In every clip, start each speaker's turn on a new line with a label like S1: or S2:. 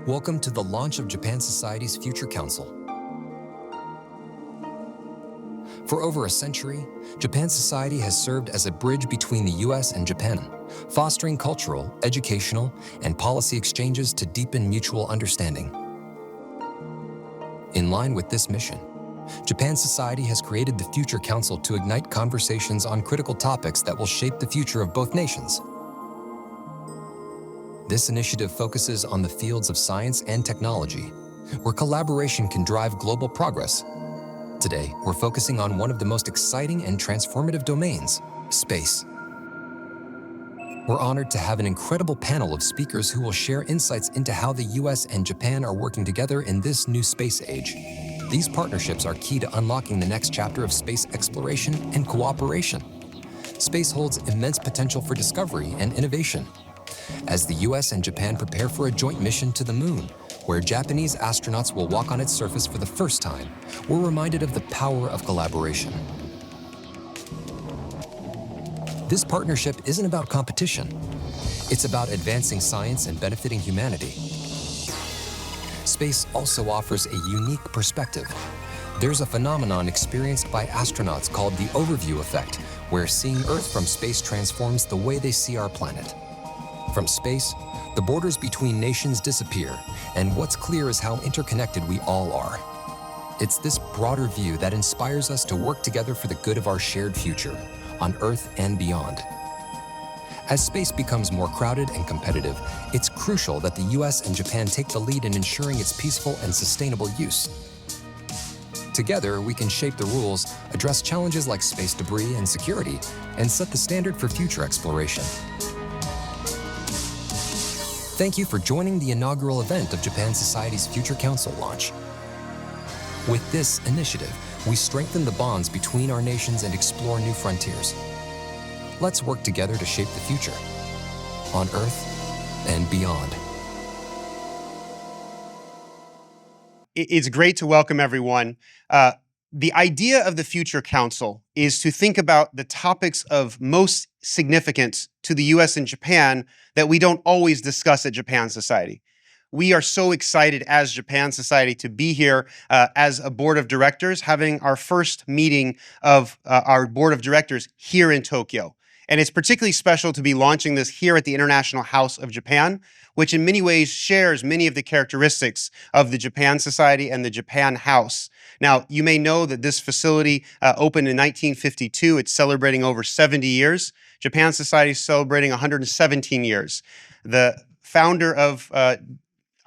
S1: Welcome to the launch of Japan Society's Future Council. For over a century, Japan Society has served as a bridge between the US and Japan, fostering cultural, educational, and policy exchanges to deepen mutual understanding. In line with this mission, Japan Society has created the Future Council to ignite conversations on critical topics that will shape the future of both nations. This initiative focuses on the fields of science and technology, where collaboration can drive global progress. Today, we're focusing on one of the most exciting and transformative domains, space. We're honored to have an incredible panel of speakers who will share insights into how the US and Japan are working together in this new space age. These partnerships are key to unlocking the next chapter of space exploration and cooperation. Space holds immense potential for discovery and innovation. As the US and Japan prepare for a joint mission to the moon, where Japanese astronauts will walk on its surface for the first time, we're reminded of the power of collaboration. This partnership isn't about competition. It's about advancing science and benefiting humanity. Space also offers a unique perspective. There's a phenomenon experienced by astronauts called the overview effect, where seeing Earth from space transforms the way they see our planet. From space, the borders between nations disappear, and what's clear is how interconnected we all are. It's this broader view that inspires us to work together for the good of our shared future, on Earth and beyond. As space becomes more crowded and competitive, it's crucial that the US and Japan take the lead in ensuring its peaceful and sustainable use. Together, we can shape the rules, address challenges like space debris and security, and set the standard for future exploration. Thank you for joining the inaugural event of Japan Society's Future Council launch. With this initiative, we strengthen the bonds between our nations and explore new frontiers. Let's work together to shape the future, on Earth and beyond.
S2: It's great to welcome everyone. The idea of the Future Council is to think about the topics of most significance to the US and Japan that we don't always discuss at Japan Society. We are so excited as Japan Society to be here as a board of directors, having our first meeting of our board of directors here in Tokyo. And it's particularly special to be launching this here at the International House of Japan, which in many ways shares many of the characteristics of the Japan Society and the Japan House. Now, you may know that this facility opened in 1952. It's celebrating over 70 years. Japan Society is celebrating 117 years. The founder of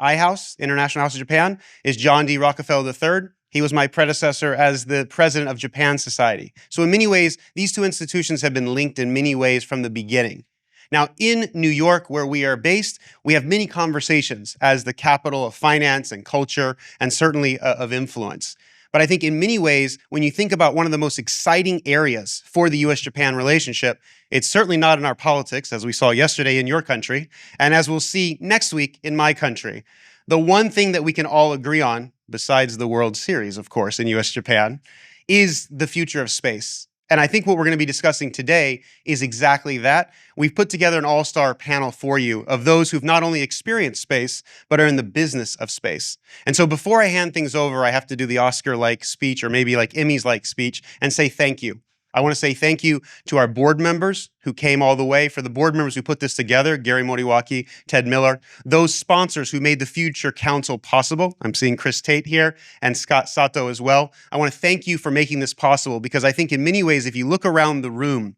S2: iHouse, International House of Japan, is John D. Rockefeller III. He was my predecessor as the president of Japan Society. So in many ways, these two institutions have been linked in many ways from the beginning. Now, in New York, where we are based, we have many conversations as the capital of finance and culture, and certainly of influence. But I think in many ways, when you think about one of the most exciting areas for the US-Japan relationship, it's certainly not in our politics, as we saw yesterday in your country, and as we'll see next week in my country. The one thing that we can all agree on, besides the World Series, of course, in US-Japan, is the future of space. And I think what we're going to be discussing today is exactly that. We've put together an all-star panel for you of those who've not only experienced space, but are in the business of space. And so before I hand things over, I have to do the Oscar-like speech, or maybe like Emmys-like speech, and say thank you. I want to say thank you to our board members who came all the way, for the board members who put this together, Gary Moriwaki, Ted Miller, those sponsors who made the Future Council possible. I'm seeing Chris Tate here and Scott Sato as well. I want to thank you for making this possible, because I think in many ways, if you look around the room,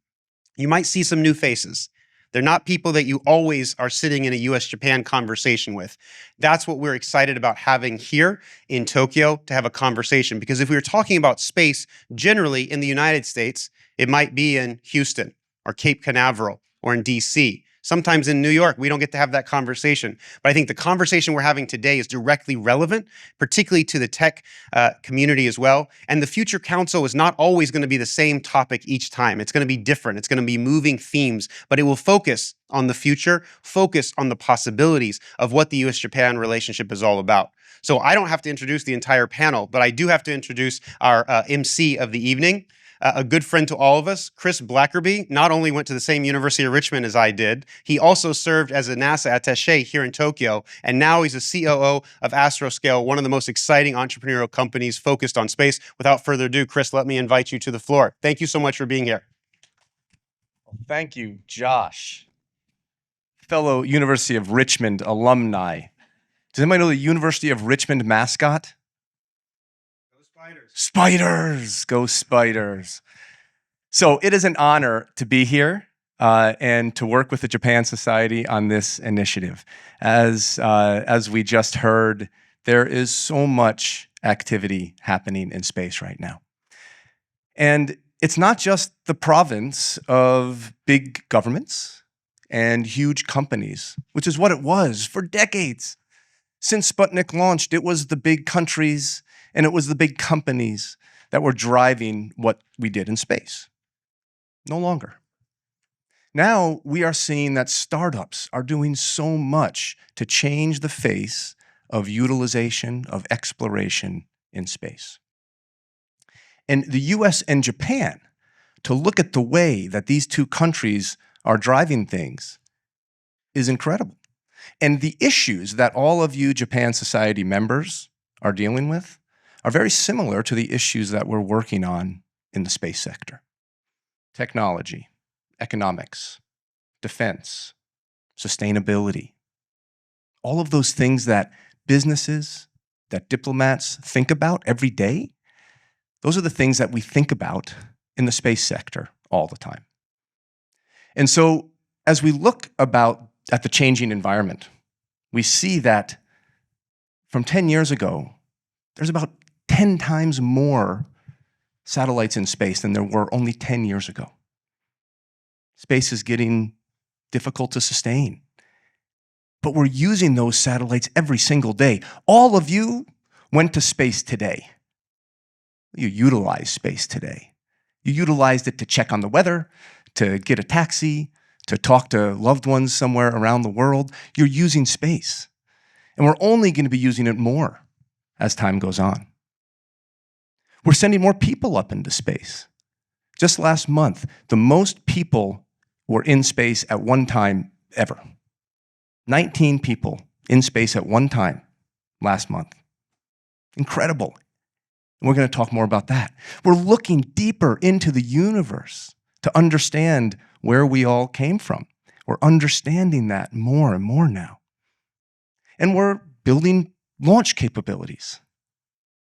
S2: you might see some new faces. They're not people that you always are sitting in a US-Japan conversation with. That's what we're excited about having here in Tokyo, to have a conversation. Because if we were talking about space generally in the United States, it might be in Houston or Cape Canaveral or in DC. Sometimes in New York, we don't get to have that conversation. But I think the conversation we're having today is directly relevant, particularly to the tech community as well. And the Future Council is not always going to be the same topic each time. It's going to be different. It's going to be moving themes, but it will focus on the future, focus on the possibilities of what the US-Japan relationship is all about. So I don't have to introduce the entire panel, but I do have to introduce our MC of the evening. a good friend to all of us, Chris Blackerby, not only went to the same University of Richmond as I did, he also served as a NASA attaché here in Tokyo, and now he's a COO of Astroscale, one of the most exciting entrepreneurial companies focused on space. Without further ado, Chris, let me invite you to the floor. Thank you so much for being here.
S3: Thank you, Josh. Fellow University of Richmond alumni. Does anybody know the University of Richmond mascot?
S2: Go Spiders.
S3: Spiders! Go Spiders. So it is an honor to be here and to work with the Japan Society on this initiative. As we just heard, there is so much activity happening in space right now. And it's not just the province of big governments and huge companies, which is what it was for decades. Since Sputnik launched, it was the big countries and it was the big companies that were driving what we did in space. No longer. Now we are seeing that startups are doing so much to change the face of utilization, of exploration in space. And the US and Japan, to look at the way that these two countries are driving things, is incredible. And the issues that all of you Japan Society members are dealing with are very similar to the issues that we're working on in the space sector. Technology, economics, defense, sustainability, all of those things that businesses, that diplomats think about every day, those are the things that we think about in the space sector all the time. And so as we look at the changing environment, we see that from 10 years ago, there's about 10 times more satellites in space than there were only 10 years ago. Space is getting difficult to sustain. But we're using those satellites every single day. All of you went to space today. You utilize space today. You utilized it to check on the weather, to get a taxi, to talk to loved ones somewhere around the world. You're using space. And we're only going to be using it more as time goes on. We're sending more people up into space. Just last month, the most people were in space at one time ever. 19 people in space at one time last month. Incredible. And we're going to talk more about that. We're looking deeper into the universe to understand where we all came from. We're understanding that more and more now. And we're building launch capabilities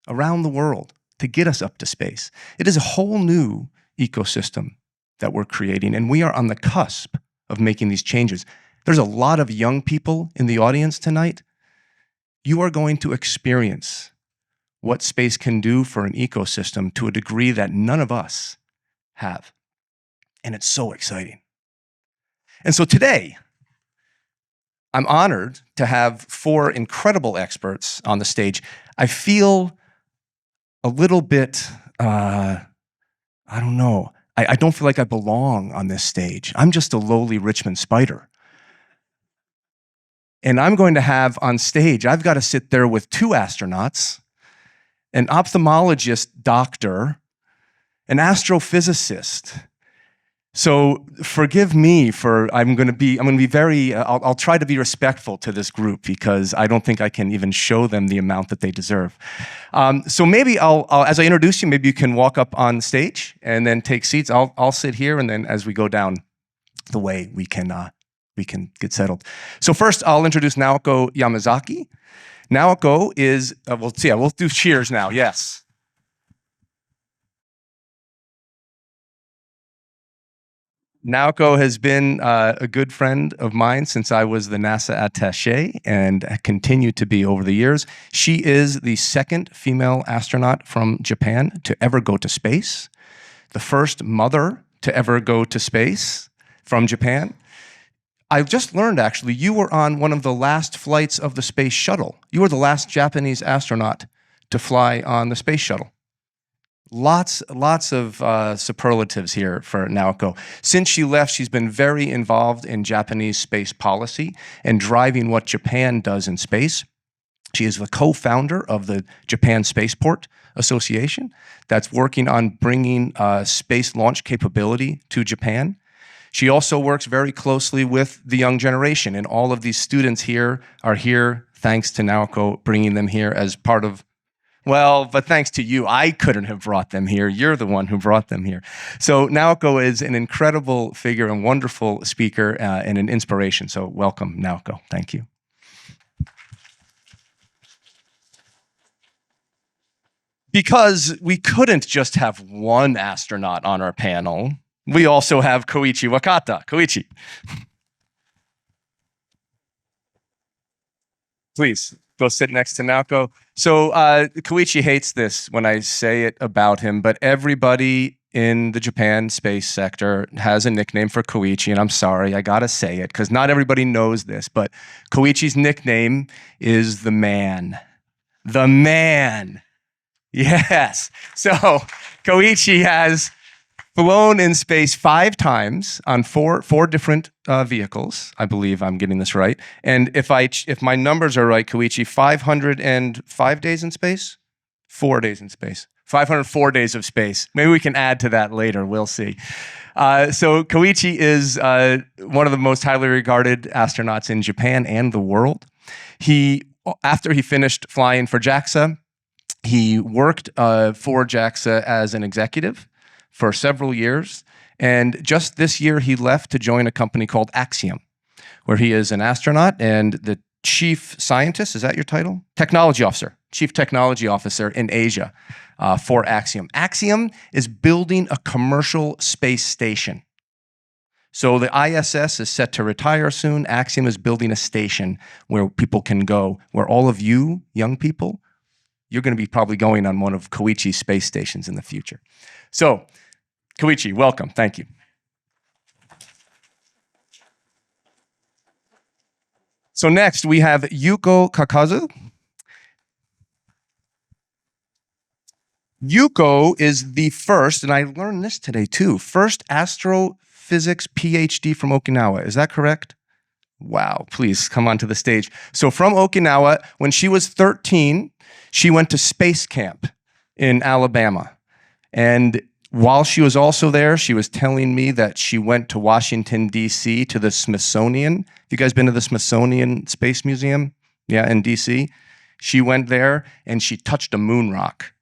S3: around the world to get us up to space. It is a whole new ecosystem that we're creating, and we are on the cusp of making these changes. There's a lot of young people in the audience tonight. You are going to experience what space can do for an ecosystem to a degree that none of us have. And it's so exciting. And so today, I'm honored to have 4 incredible experts on the stage. I feel a little bit, I don't know. I don't feel like I belong on this stage. I'm just a lowly Richmond spider. And I'm going to have on stage, I've got to sit there with 2 astronauts, an ophthalmologist doctor, an astrophysicist. So forgive me for, I'm going to be very, I'll try to be respectful to this group because I don't think I can even show them the amount that they deserve. So maybe I'll, as I introduce you, maybe you can walk up on stage and then take seats. I'll sit here, and then as we go down the way, we can get settled. So first, I'll introduce Naoko Yamazaki. Naoko is, we'll do cheers now, yes. Naoko has been a good friend of mine since I was the NASA attaché and continue to be over the years. She is the 2nd female astronaut from Japan to ever go to space, the first mother to ever go to space from Japan. I've just learned, actually, you were on one of the last flights of the space shuttle. You were the last Japanese astronaut to fly on the space shuttle. Lots of superlatives here for Naoko. Since she left, she's been very involved in Japanese space policy and driving what Japan does in space. She is the co-founder of the Japan Spaceport Association that's working on bringing space launch capability to Japan. She also works very closely with the young generation, and all of these students here are here thanks to Naoko bringing them here as part of, well, but thanks to you, I couldn't have brought them here. You're the one who brought them here. So Naoko is an incredible figure and wonderful speaker and an inspiration. So welcome, Naoko. Thank you. Because we couldn't just have one astronaut on our panel, we also have Koichi Wakata. Koichi. Please, go sit next to Naoko. So Koichi hates this when I say it about him, but everybody in the Japan space sector has a nickname for Koichi, and I'm sorry, I gotta say it, because not everybody knows this, but Koichi's nickname is the man. The man. Yes. So Koichi has flown in space 5 times on four different vehicles. I believe I'm getting this right. And if my numbers are right, Koichi, 505 days in space? 4 days in space. 504 days of space. Maybe we can add to that later. We'll see. So Koichi is one of the most highly regarded astronauts in Japan and the world. After he finished flying for JAXA, he worked for JAXA as an executive for several years. And just this year, he left to join a company called Axiom, where he is an astronaut and the chief scientist. Is that your title? Technology officer, chief technology officer in Asia for Axiom. Axiom is building a commercial space station. So the ISS is set to retire soon. Axiom is building a station where people can go, where all of you young people, you're going to be probably going on one of Koichi's space stations in the future. So, Koichi, welcome. Thank you. So next, we have Yuko Kakazu. Yuko is the first, and I learned this today too, first astrophysics PhD from Okinawa. Is that correct? Wow, please come onto the stage. So from Okinawa, when she was 13, she went to space camp in Alabama. And while she was also there, she was telling me that she went to Washington, D.C. to the Smithsonian. You guys been to the Smithsonian Space Museum? Yeah, in D.C. She went there and she touched a moon rock.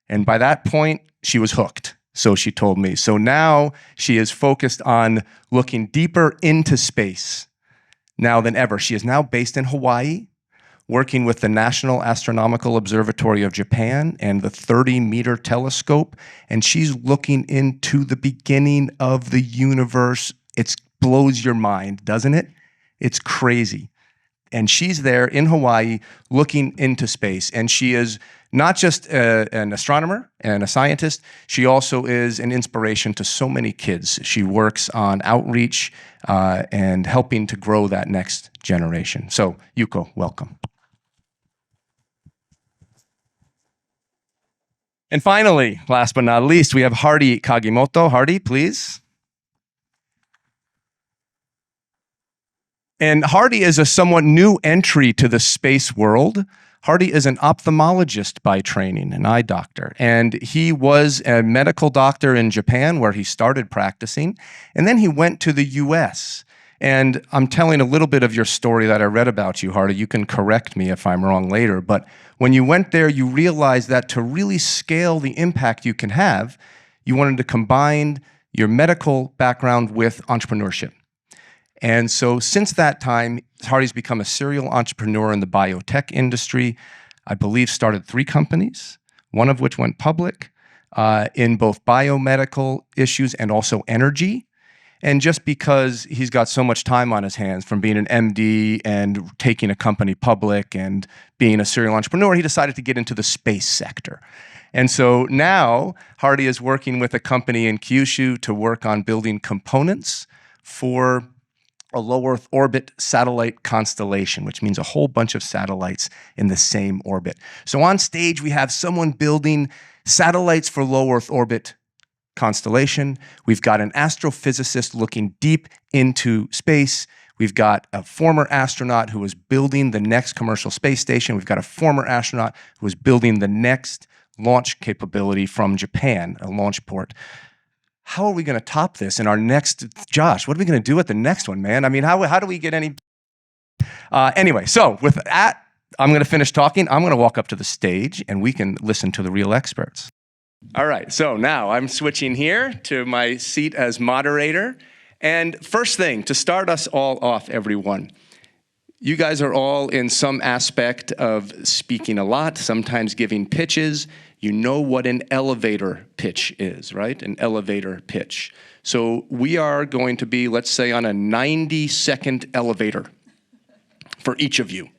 S3: And by that point, she was hooked. So she told me. So now she is focused on looking deeper into space now than ever. She is now based in Hawaii, working with the National Astronomical Observatory of Japan and the 30-meter telescope, and she's looking into the beginning of the universe. It blows your mind, doesn't it? It's crazy. And she's there in Hawaii looking into space, and she is not just an astronomer and a scientist, she also is an inspiration to so many kids. She works on outreach and helping to grow that next generation. So, Yuko, welcome. And finally, last but not least, we have Hardy Kagimoto. Hardy, please. And Hardy is a somewhat new entry to the space world. Hardy is an ophthalmologist by training, an eye doctor. And he was a medical doctor in Japan where he started practicing. And then he went to the US. And I'm telling a little bit of your story that I read about you, Hardy. You can correct me if I'm wrong later. But when you went there, you realized that to really scale the impact you can have, you wanted to combine your medical background with entrepreneurship. And so since that time, Hardy's become a serial entrepreneur in the biotech industry. I believe started 3 companies, one of which went public in both biomedical issues and also energy. And just because he's got so much time on his hands from being an MD and taking a company public and being a serial entrepreneur, he decided to get into the space sector. And so now Hardy is working with a company in Kyushu to work on building components for a low Earth orbit satellite constellation, which means a whole bunch of satellites in the same orbit. So on stage, we have someone building satellites for low Earth orbit constellation. We've got an astrophysicist looking deep into space. We've got a former astronaut who was building the next commercial space station. We've got a former astronaut who was building the next launch capability from Japan, a launch port. How are we going to top this in our next, Josh, what are we going to do at the next one, man? I mean, how do we get any? Anyway, so with that, I'm going to finish talking. I'm going to walk up to the stage and we can listen to the real experts. All right, so now I'm switching here to my seat as moderator. And first thing, to start us all off, everyone, you guys are all in some aspect of speaking a lot, sometimes giving pitches. You know what an elevator pitch is, right? An elevator pitch. So we are going to be, let's say, on a 90-second elevator for each of you.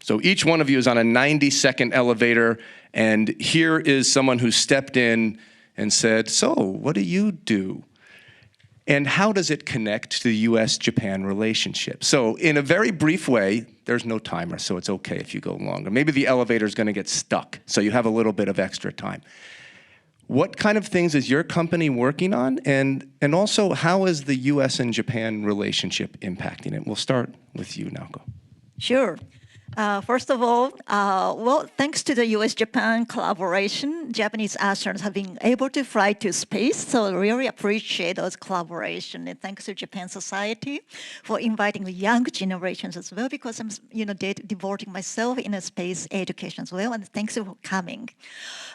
S3: So each one of you is on a 90-second elevator, and here is someone who stepped in and said, so what do you do? And how does it connect to the US-Japan relationship? So in a very brief way, there's no timer, so it's okay if you go longer. Maybe the elevator's gonna get stuck, so you have a little bit of extra time. What kind of things is your company working on? And also, how is the US and Japan relationship impacting it? We'll start with you, Naoko.
S4: Sure. First of all, well, thanks to the US-Japan collaboration, Japanese astronauts have been able to fly to space. So I really appreciate those collaboration. And thanks to Japan Society for inviting the young generations as well, because I'm, devoting myself in a space education as well. And thanks for coming.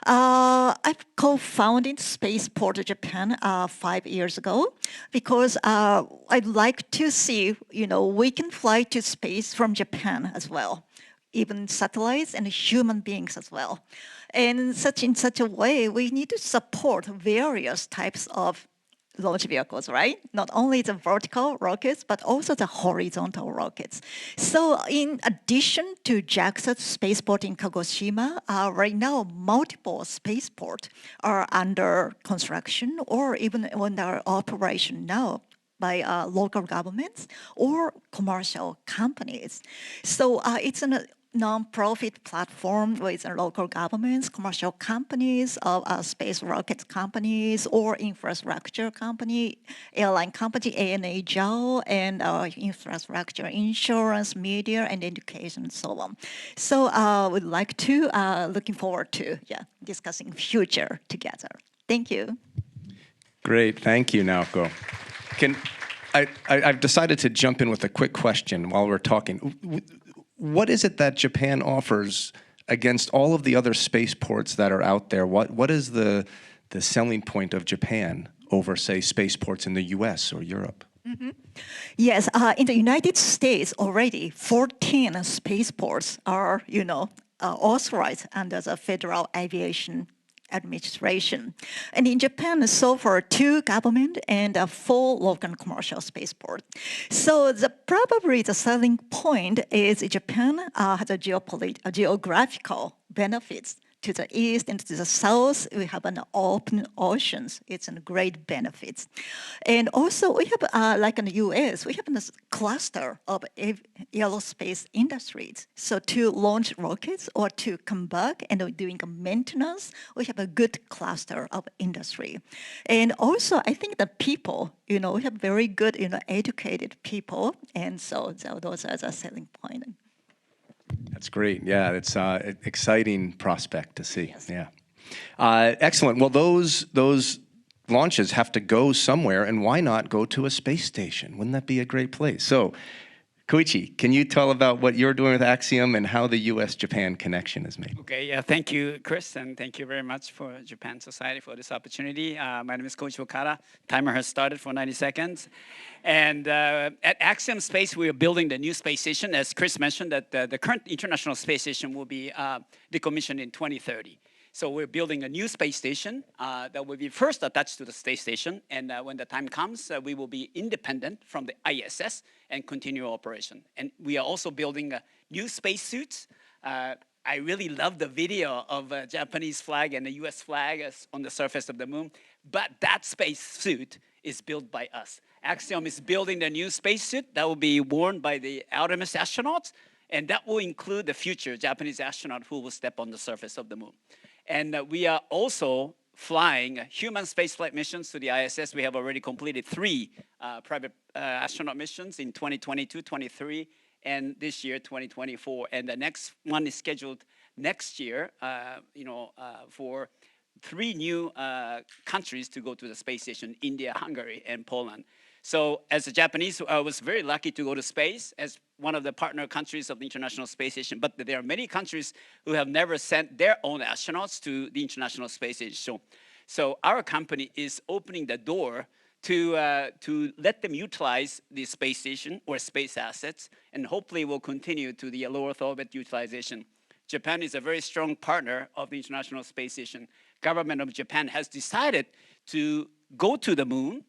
S4: I've co-founded Spaceport Japan 5 years ago because I'd like to see, we can fly to space from Japan as well, even satellites and human beings as well. And in such a way, we need to support various types of launch vehicles, right? Not only the vertical rockets, but also the horizontal rockets. So in addition to JAXA's spaceport in Kagoshima, right now multiple spaceports are under construction or even under operation now by local governments or commercial companies. So it's a non-profit platform with local governments, commercial companies, space rocket companies, or infrastructure company, airline company, NAOJ, and infrastructure, insurance, media, and education, and so on. So we'd like to, looking forward to discussing future together. Thank you.
S3: Great, thank you, Naoko. I've decided to jump in with a quick question while we're talking. What is it that Japan offers against all of the other spaceports that are out there? What is the selling point of Japan over, say, spaceports in the US or Europe?
S4: Mm-hmm. Yes, in the United States already, 14 spaceports are, authorized under the Federal Aviation Administration. And in Japan, so far, 2 government and 4 local commercial spaceport. So probably the selling point is Japan has a geographical benefits. To the east and to the south, we have an open oceans. It's a great benefits. And also we have, like in the US, we have a cluster of aerospace industries. So to launch rockets or to come back and doing maintenance, we have a good cluster of industry. And also I think the people, we have very good, educated people. And so those are the selling point.
S3: That's great. Yeah, it's an exciting prospect to see.
S4: Yes.
S3: Yeah. Excellent. Well, those launches have to go somewhere, and why not go to a space station? Wouldn't that be a great place? So, Koichi, can you tell about what you're doing with Axiom and how the US-Japan connection is made?
S5: Okay, yeah, thank you, Chris, and thank you very much for Japan Society for this opportunity. My name is Koichi Wakata. Timer has started for 90 seconds. And at Axiom Space, we are building the new space station. As Chris mentioned, that the current International Space Station will be decommissioned in 2030. So we're building a new space station that will be first attached to the space station. And when the time comes, we will be independent from the ISS and continue operation. And we are also building new spacesuits. I really love the video of a Japanese flag and the US flag on the surface of the moon. But that spacesuit is built by us. Axiom is building the new spacesuit that will be worn by the Artemis astronauts. And that will include the future Japanese astronaut who will step on the surface of the moon. And we are also flying human spaceflight missions to the ISS. We have already completed 3 private astronaut missions in 2022, 23, and this year, 2024. And the next one is scheduled next year, for 3 new countries to go to the space station: India, Hungary, and Poland. So as a Japanese, I was very lucky to go to space as one of the partner countries of the International Space Station. But there are many countries who have never sent their own astronauts to the International Space Station. So our company is opening the door to let them utilize the space station or space assets, and hopefully will continue to the low Earth orbit utilization. Japan is a very strong partner of the International Space Station. Government of Japan has decided to go to the moon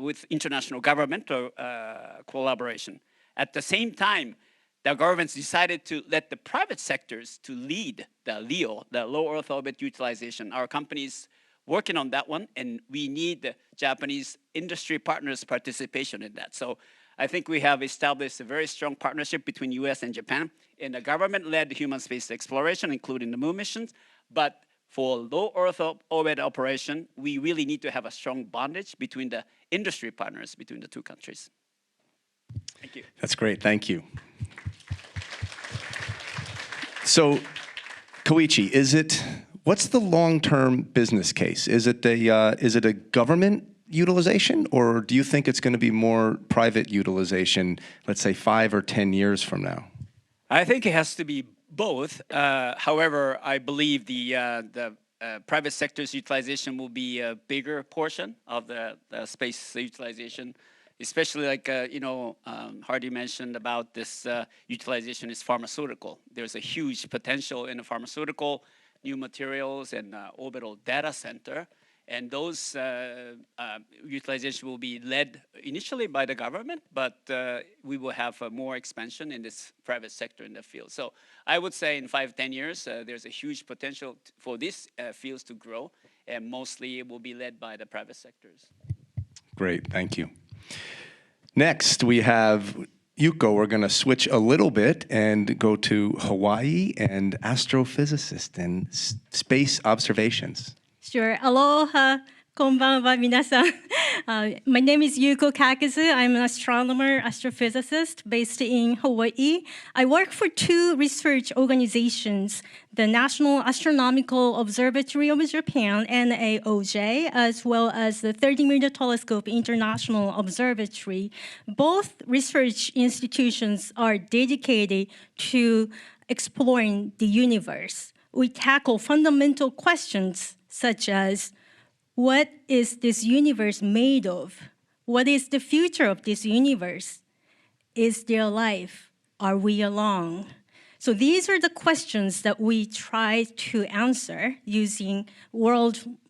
S5: with international governmental collaboration. At the same time, the government's decided to let the private sectors to lead the LEO, the low Earth orbit utilization. Our company's working on that one, and we need the Japanese industry partners' participation in that. So I think we have established a very strong partnership between US and Japan in the government-led human space exploration, including the moon missions. But for low Earth orbit operation, we really need to have a strong bondage between the industry partners between the 2 countries. Thank you.
S3: That's great. Thank you. So, Koichi, what's the long-term business case? Is it a government utilization, or do you think it's going to be more private utilization, let's say 5 or 10 years from now?
S5: I think it has to be both. However, I believe the private sector's utilization will be a bigger portion of the space utilization, especially like, Hardy mentioned about this utilization is pharmaceutical. There's a huge potential in the pharmaceutical, new materials, and orbital data center. And those utilization will be led initially by the government, but we will have more expansion in this private sector in the field. So I would say in 5-10 years, there's a huge potential for these fields to grow, and mostly it will be led by the private sectors.
S3: Great, thank you. Next, we have Yuko. We're going to switch a little bit and go to Hawaii and astrophysicist and space observations.
S6: Sure. Aloha, konbanwa, minasan. My name is Yuko Kakazu. I'm an astronomer, astrophysicist based in Hawaii. I work for 2 research organizations, the National Astronomical Observatory of Japan, NAOJ, as well as the 30-meter telescope International Observatory. Both research institutions are dedicated to exploring the universe. We tackle fundamental questions such as, what is this universe made of? What is the future of this universe? Is there life? Are we alone? So these are the questions that we try to answer using world-level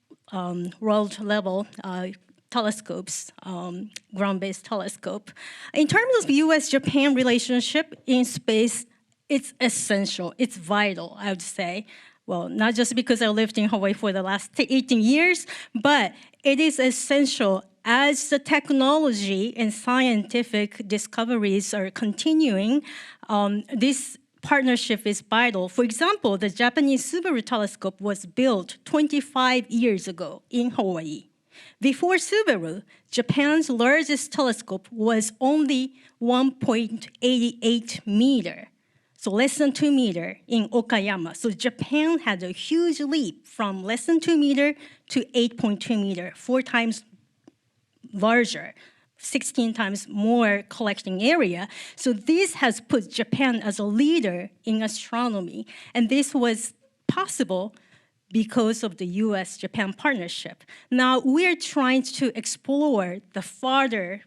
S6: telescopes, ground-based telescope. In terms of US-Japan relationship in space, it's essential, it's vital, I would say. Well, not just because I lived in Hawaii for the last 18 years, but it is essential as the technology and scientific discoveries are continuing. This partnership is vital. For example, the Japanese Subaru telescope was built 25 years ago in Hawaii. Before Subaru, Japan's largest telescope was only 1.88 meter. So less than 2 meter in Okayama. So Japan had a huge leap from less than 2 meter to 8.2 meter, 4 times larger, 16 times more collecting area. So this has put Japan as a leader in astronomy. And this was possible because of the US-Japan partnership. Now we're trying to explore the farther,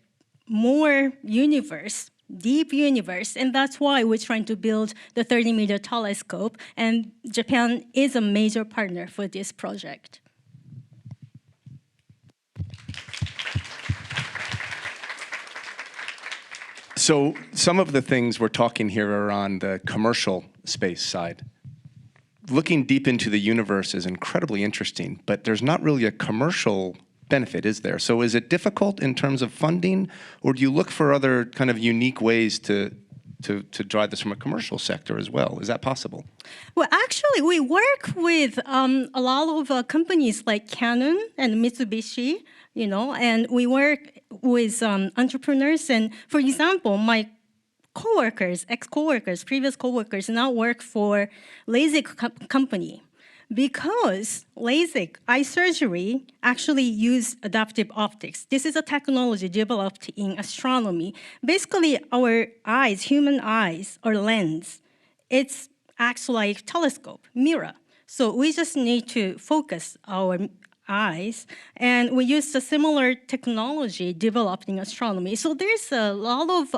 S6: more universe, deep universe, and that's why we're trying to build the 30-meter telescope, and Japan is a major partner for this project.
S3: So some of the things we're talking here are on the commercial space side. Looking deep into the universe is incredibly interesting, but there's not really a commercial benefit, is there? So is it difficult in terms of funding, or do you look for other kind of unique ways to to drive this from a commercial sector as well. Is that possible?
S6: Well, actually, we work with a lot of companies like Canon and Mitsubishi, you know, and we work with entrepreneurs. And for example, my coworkers, ex-coworkers, previous coworkers now work for LASIK company. Because LASIK, eye surgery, actually use adaptive optics. This is a technology developed in astronomy. Basically, our eyes, human eyes, or lens, it acts like telescope, mirror. So we just need to focus our eyes, and we use a similar technology developed in astronomy. So there's a lot of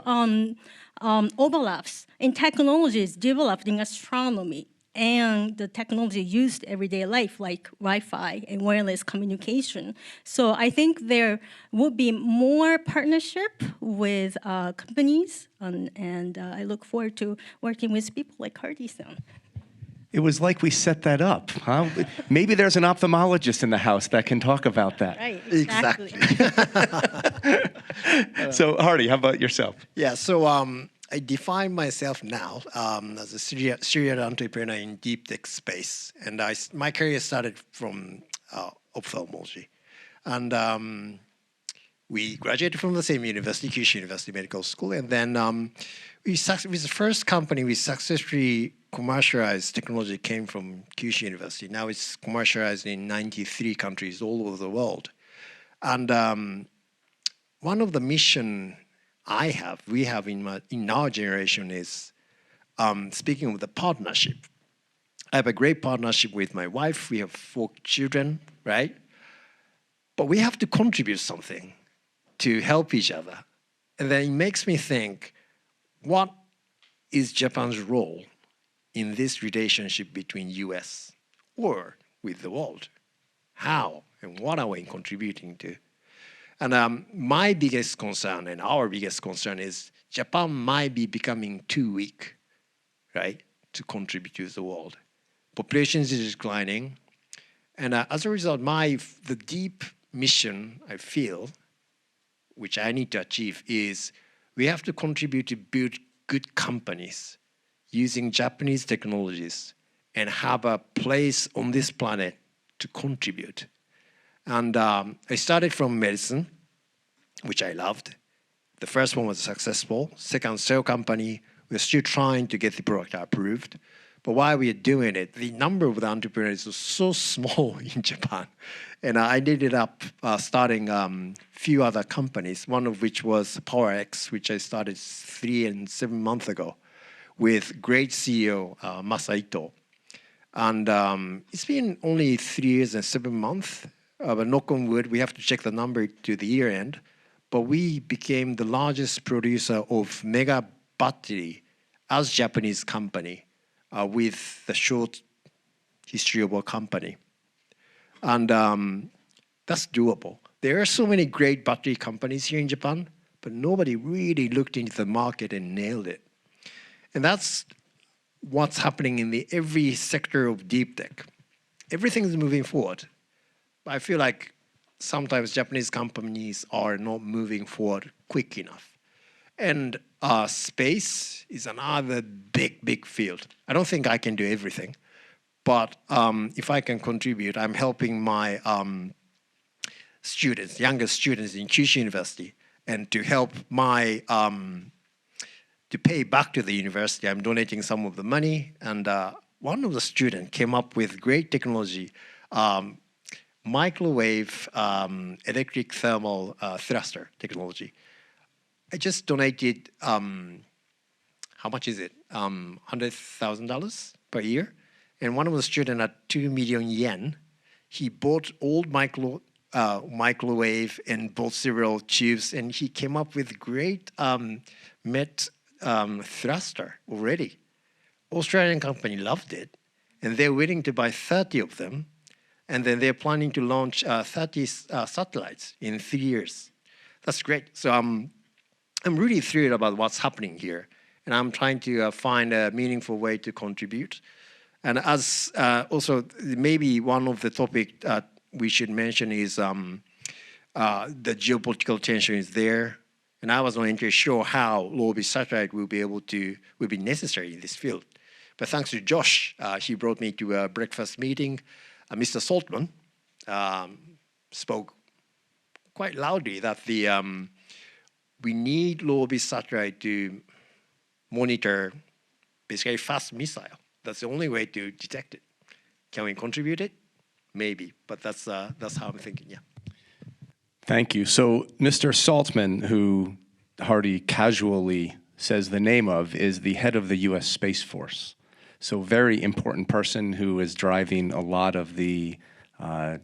S6: overlaps in technologies developed in astronomy and the technology used everyday life, like Wi-Fi and wireless communication. So I think there would be more partnership with companies, and I look forward to working with people like Hardy soon.
S3: It was like we set that up, huh? Maybe there's an ophthalmologist in the house that can talk about that.
S6: Right, exactly.
S3: So Hardy, how about yourself?
S7: Yeah, so I define myself now as a serial entrepreneur in deep tech space. And my career started from ophthalmology. And we graduated from the same university, Kyushu University Medical School. And then we was the first company we successfully commercialized technology came from Kyushu University. Now it's commercialized in 93 countries all over the world. And one of the mission we have in our generation is speaking of the partnership. I have a great partnership with my wife. We have 4 children, right? But we have to contribute something to help each other. And then it makes me think, what is Japan's role in this relationship between US or with the world? How and what are we contributing to? And my biggest concern and our biggest concern is Japan might be becoming too weak, right, to contribute to the world. Population is declining. And as a result, the deep mission I feel, which I need to achieve, is we have to contribute to build good companies using Japanese technologies and have a place on this planet to contribute. And I started from medicine, which I loved. The first one was successful. Second, cell company, we're still trying to get the product approved. But while we are doing it, the number of the entrepreneurs was so small in Japan. And I ended up starting a few other companies, one of which was PowerX, which I started 3 and 7 months ago with great CEO, Masaito. And it's been only 3 years and 7 months. But knock on wood, we have to check the number to the year end. But we became the largest producer of mega battery as Japanese company with the short history of our company. And that's doable. There are so many great battery companies here in Japan, but nobody really looked into the market and nailed it. And that's what's happening in every sector of deep tech. Everything is moving forward. I feel like sometimes Japanese companies are not moving forward quick enough. And space is another big field. I don't think I can do everything. But if I can contribute, I'm helping my students, younger students in Kyushu University, and to help to pay back to the university, I'm donating some of the money. And one of the students came up with great technology, microwave electric thermal thruster technology. I just donated, how much is it? $100,000 per year. And one of the students at 2 million yen, he bought old microwave and bought several tubes, and he came up with great met thruster already. Australian company loved it, and they're willing to buy 30 of them. And then they're planning to launch 30 satellites in 3 years. That's great. So I'm really thrilled about what's happening here. And I'm trying to find a meaningful way to contribute. And as also, maybe one of the topic we should mention is the geopolitical tension is there. And I was not entirely sure how low-orbit satellite will be necessary in this field. But thanks to Josh, he brought me to a breakfast meeting. Mr. Saltman spoke quite loudly that we need low-orbit satellite to monitor basically fast missile. That's the only way to detect it. Can we contribute it? Maybe, but that's how I'm thinking, yeah.
S3: Thank you. So Mr. Saltman, who Hardy casually says the name of, is the head of the US Space Force. So very important person who is driving a lot of the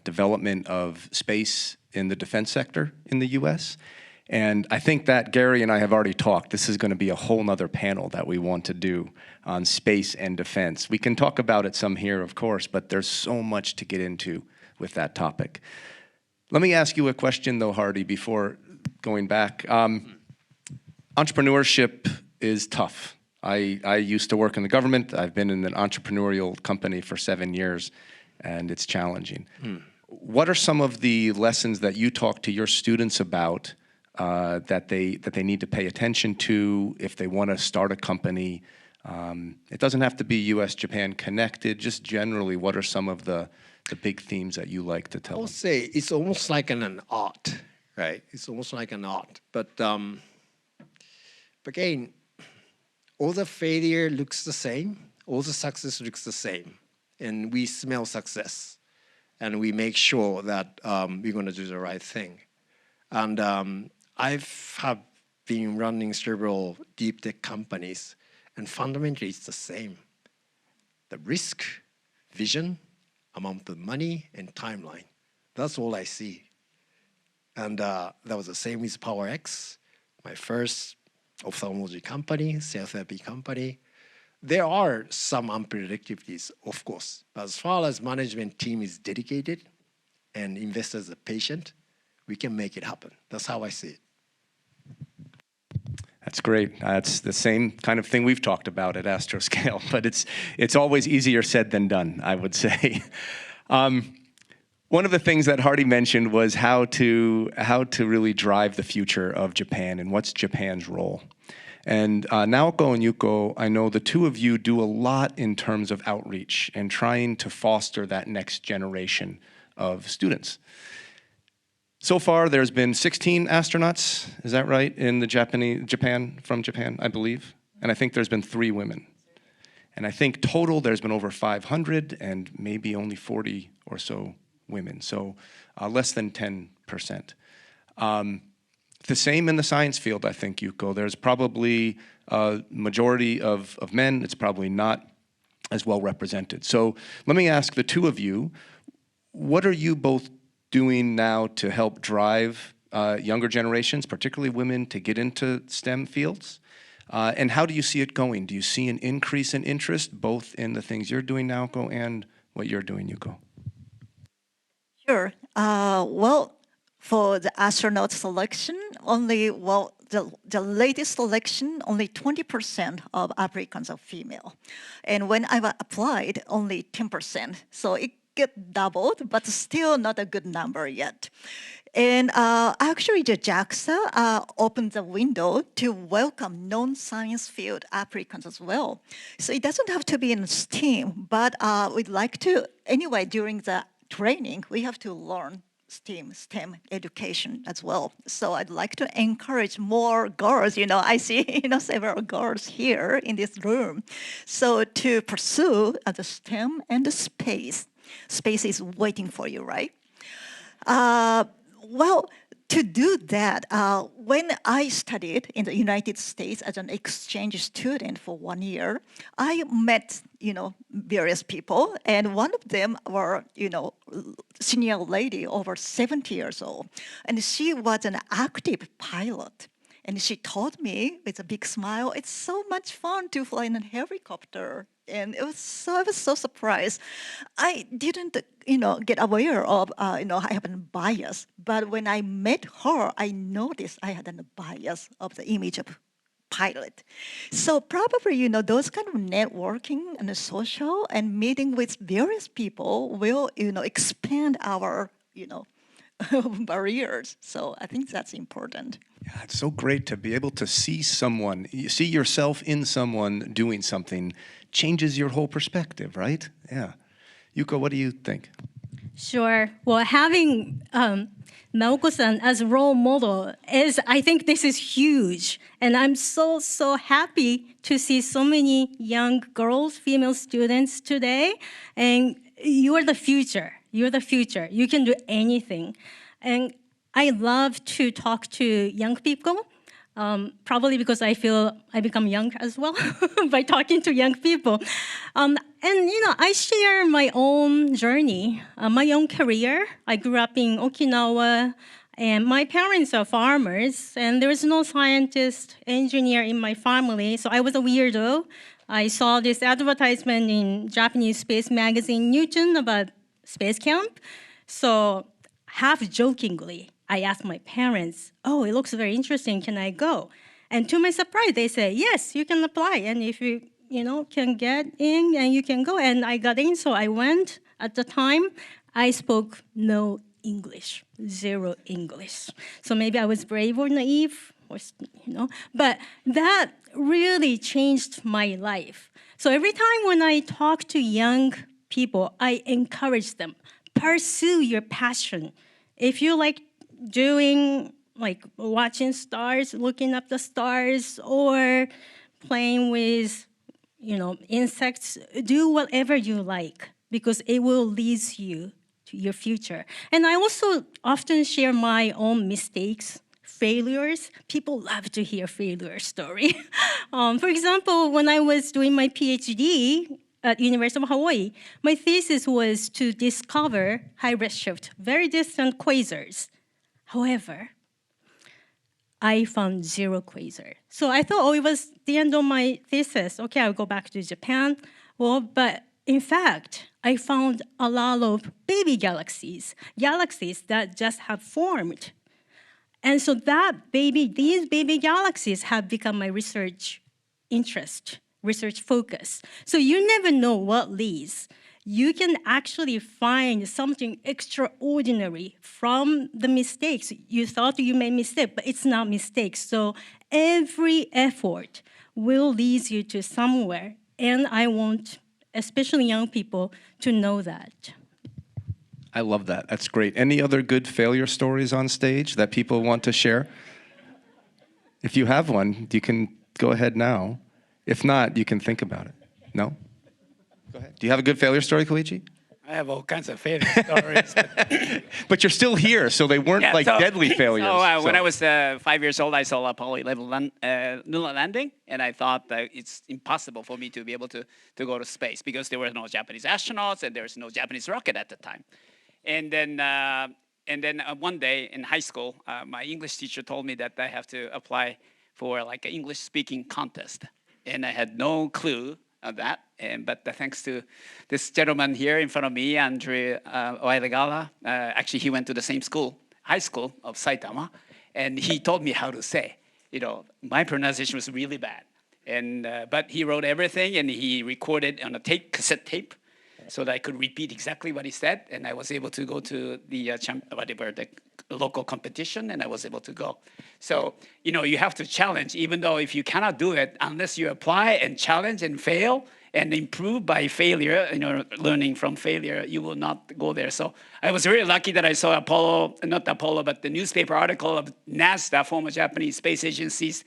S3: development of space in the defense sector in the US. And I think that Gary and I have already talked. This is going to be a whole nother panel that we want to do on space and defense. We can talk about it some here, of course, but there's so much to get into with that topic. Let me ask you a question, though, Hardy, before going back. Entrepreneurship is tough. I used to work in the government. I've been in an entrepreneurial company for 7 years, and it's challenging. What are some of the lessons that you talk to your students about that they need to pay attention to if they want to start a company? It doesn't have to be US-Japan connected. Just generally, what are some of the big themes that you like to tell
S7: I would
S3: them?
S7: say it's almost like an art, right? It's almost like an art. But again, all the failure looks the same. All the success looks the same. And we smell success. And we make sure that we're going to do the right thing. And have been running several deep tech companies. And fundamentally, it's the same. The risk, vision, amount of money, and timeline. That's all I see. And that was the same with PowerX, my first ophthalmology company, cell therapy company. There are some unpredictabilities, of course. But as far as management team is dedicated and investors are patient, we can make it happen. That's how I see it.
S3: That's great. That's the same kind of thing we've talked about at Astroscale, but it's always easier said than done, I would say. One of the things that Hardy mentioned was how to really drive the future of Japan and what's Japan's role. And Naoko and Yuko, I know the two of you do a lot in terms of outreach and trying to foster that next generation of students. So far, there's been 16 astronauts, is that right, in the from Japan, I believe? And I think there's been 3 women. And I think total there's been over 500 and maybe only 40 or so women, so less than 10%. The same in the science field, I think, Yuko. There's probably a majority of men. It's probably not as well represented. So let me ask the two of you, what are you both doing now to help drive younger generations, particularly women, to get into STEM fields? And how do you see it going? Do you see an increase in interest, both in the things you're doing, Naoko, and what you're doing, Yuko?
S4: Sure. Well, for the astronaut selection, the latest selection, only 20% of applicants are female. And when I applied, only 10%. So it get doubled, but still not a good number yet. And actually, the JAXA opened the window to welcome non-science field applicants as well. So it doesn't have to be in STEAM, but we'd like to, anyway, during the training, we have to learn STEM education as well. So I'd like to encourage more girls. I see several girls here in this room. So to pursue the STEM and the space. Space is waiting for you, right? Well, to do that, when I studied in the United States as an exchange student for 1 year, I met, various people, and one of them were, senior lady over 70 years old, and she was an active pilot. And she told me with a big smile, it's so much fun to fly in a helicopter. And I was so surprised. I didn't, get aware of, I have a bias. But when I met her, I noticed I had a bias of the image of pilot. So probably, those kind of networking and social and meeting with various people will, expand our, barriers. So I think that's important.
S3: Yeah, it's so great to be able to see someone, see yourself in someone doing something, changes your whole perspective, right? Yeah. Yuko, what do you think?
S6: Sure. Well, having Naoko-san as role model I think this is huge. And I'm so happy to see so many young girls, female students today. And you are the future. You're the future. You can do anything. And I love to talk to young people, probably because I feel I become young as well by talking to young people. And, I share my own journey, my own career. I grew up in Okinawa, and my parents are farmers, and there is no scientist, engineer in my family, so I was a weirdo. I saw this advertisement in Japanese space magazine Newton about space camp. So half jokingly, I asked my parents, oh, it looks very interesting, can I go? And to my surprise, they say, yes, you can apply. And if you, can get in and you can go. And I got in, so I went. At the time, I spoke no English, zero English. So maybe I was brave or naive, but that really changed my life. So every time when I talk to young people, I encourage them, pursue your passion. If you like doing, watching stars, looking up the stars, or playing with, insects, do whatever you like, because it will lead you to your future. And I also often share my own mistakes, failures. People love to hear failure story. For example, when I was doing my PhD at University of Hawaii, my thesis was to discover high redshift, very distant quasars. However, I found zero quasar. So I thought, it was the end of my thesis. Okay, I'll go back to Japan. Well, but in fact, I found a lot of baby galaxies that just have formed. And so these baby galaxies have become my research interest, research focus. So you never know what leads. You can actually find something extraordinary from the mistakes. You thought you made mistake, but it's not mistakes. So every effort will lead you to somewhere. And I want, especially young people, to know that.
S3: I love that. That's great. Any other good failure stories on stage that people want to share? If you have one, you can go ahead now. If not, you can think about it. No? Go ahead. Do you have a good failure story, Koichi?
S5: I have all kinds of failure stories.
S3: But you're still here, so they weren't deadly failures.
S5: So when I was 5 years old, I saw Apollo 11 lunar landing, and I thought that it's impossible for me to be able to go to space because there were no Japanese astronauts and there was no Japanese rocket at the time. And then one day in high school, my English teacher told me that I have to apply for like an English-speaking contest, and I had no clue of that. But thanks to this gentleman here in front of me, Andre Oelegala, actually he went to the same school, high school of Saitama, and he told me how to say. My pronunciation was really bad, and but he wrote everything and he recorded on a cassette tape, so that I could repeat exactly what he said, and I was able to go to the local competition, and I was able to go. So, you have to challenge, even though if you cannot do it, unless you apply and challenge and fail and improve by failure, learning from failure, you will not go there. So I was very lucky that I saw but the newspaper article of NASA, former Japanese space agency's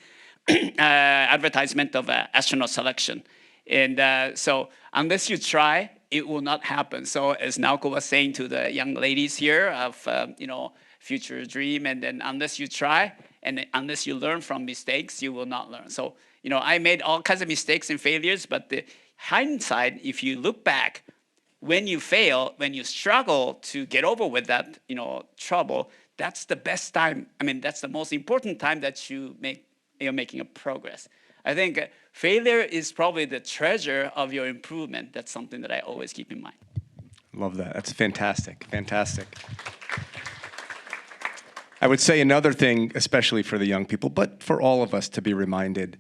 S5: advertisement of astronaut selection. And so unless you try, it will not happen. So as Naoko was saying to the young ladies here of, future dream, and then unless you try and unless you learn from mistakes, you will not learn. So, I made all kinds of mistakes and failures, but the hindsight, if you look back, when you fail, when you struggle to get over with that, trouble, that's the best time. I mean, that's the most important time that you're making a progress. I think failure is probably the treasure of your improvement. That's something that I always keep in mind.
S3: Love that. That's fantastic. Fantastic. I would say another thing, especially for the young people, but for all of us to be reminded,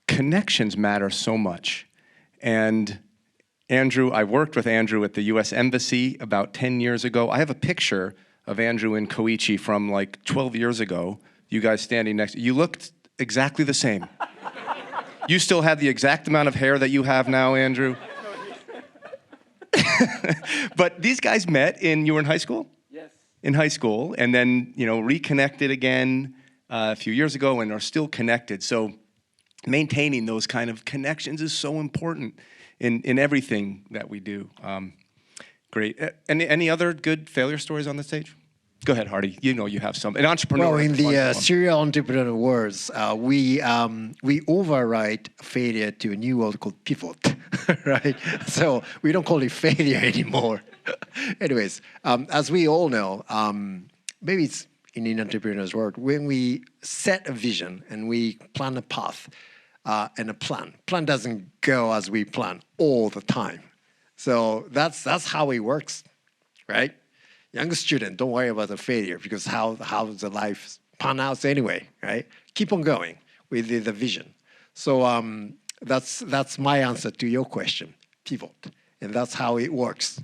S3: connections matter so much. And Andrew, I worked with Andrew at the U.S. Embassy about 10 years ago. I have a picture of Andrew and Koichi from like 12 years ago, you guys standing next, you looked exactly the same. You still had the exact amount of hair that you have now, Andrew. But these guys met you were in high school?
S5: Yes.
S3: In high school, and then, reconnected again a few years ago and are still connected. So maintaining those kind of connections is so important in everything that we do. Great. Any other good failure stories on the stage? Go ahead, Hardy. You have some. An entrepreneur.
S7: Well, in the serial entrepreneur words, we overwrite failure to a new word called pivot, right? So we don't call it failure anymore. Anyways, as we all know, maybe it's in an entrepreneur's world, when we set a vision and we plan a path and a plan doesn't go as we plan all the time. So that's how it works, right? Young student, don't worry about the failure because how the life pan out anyway, right? Keep on going with the vision. So that's my answer to your question, pivot, and that's how it works.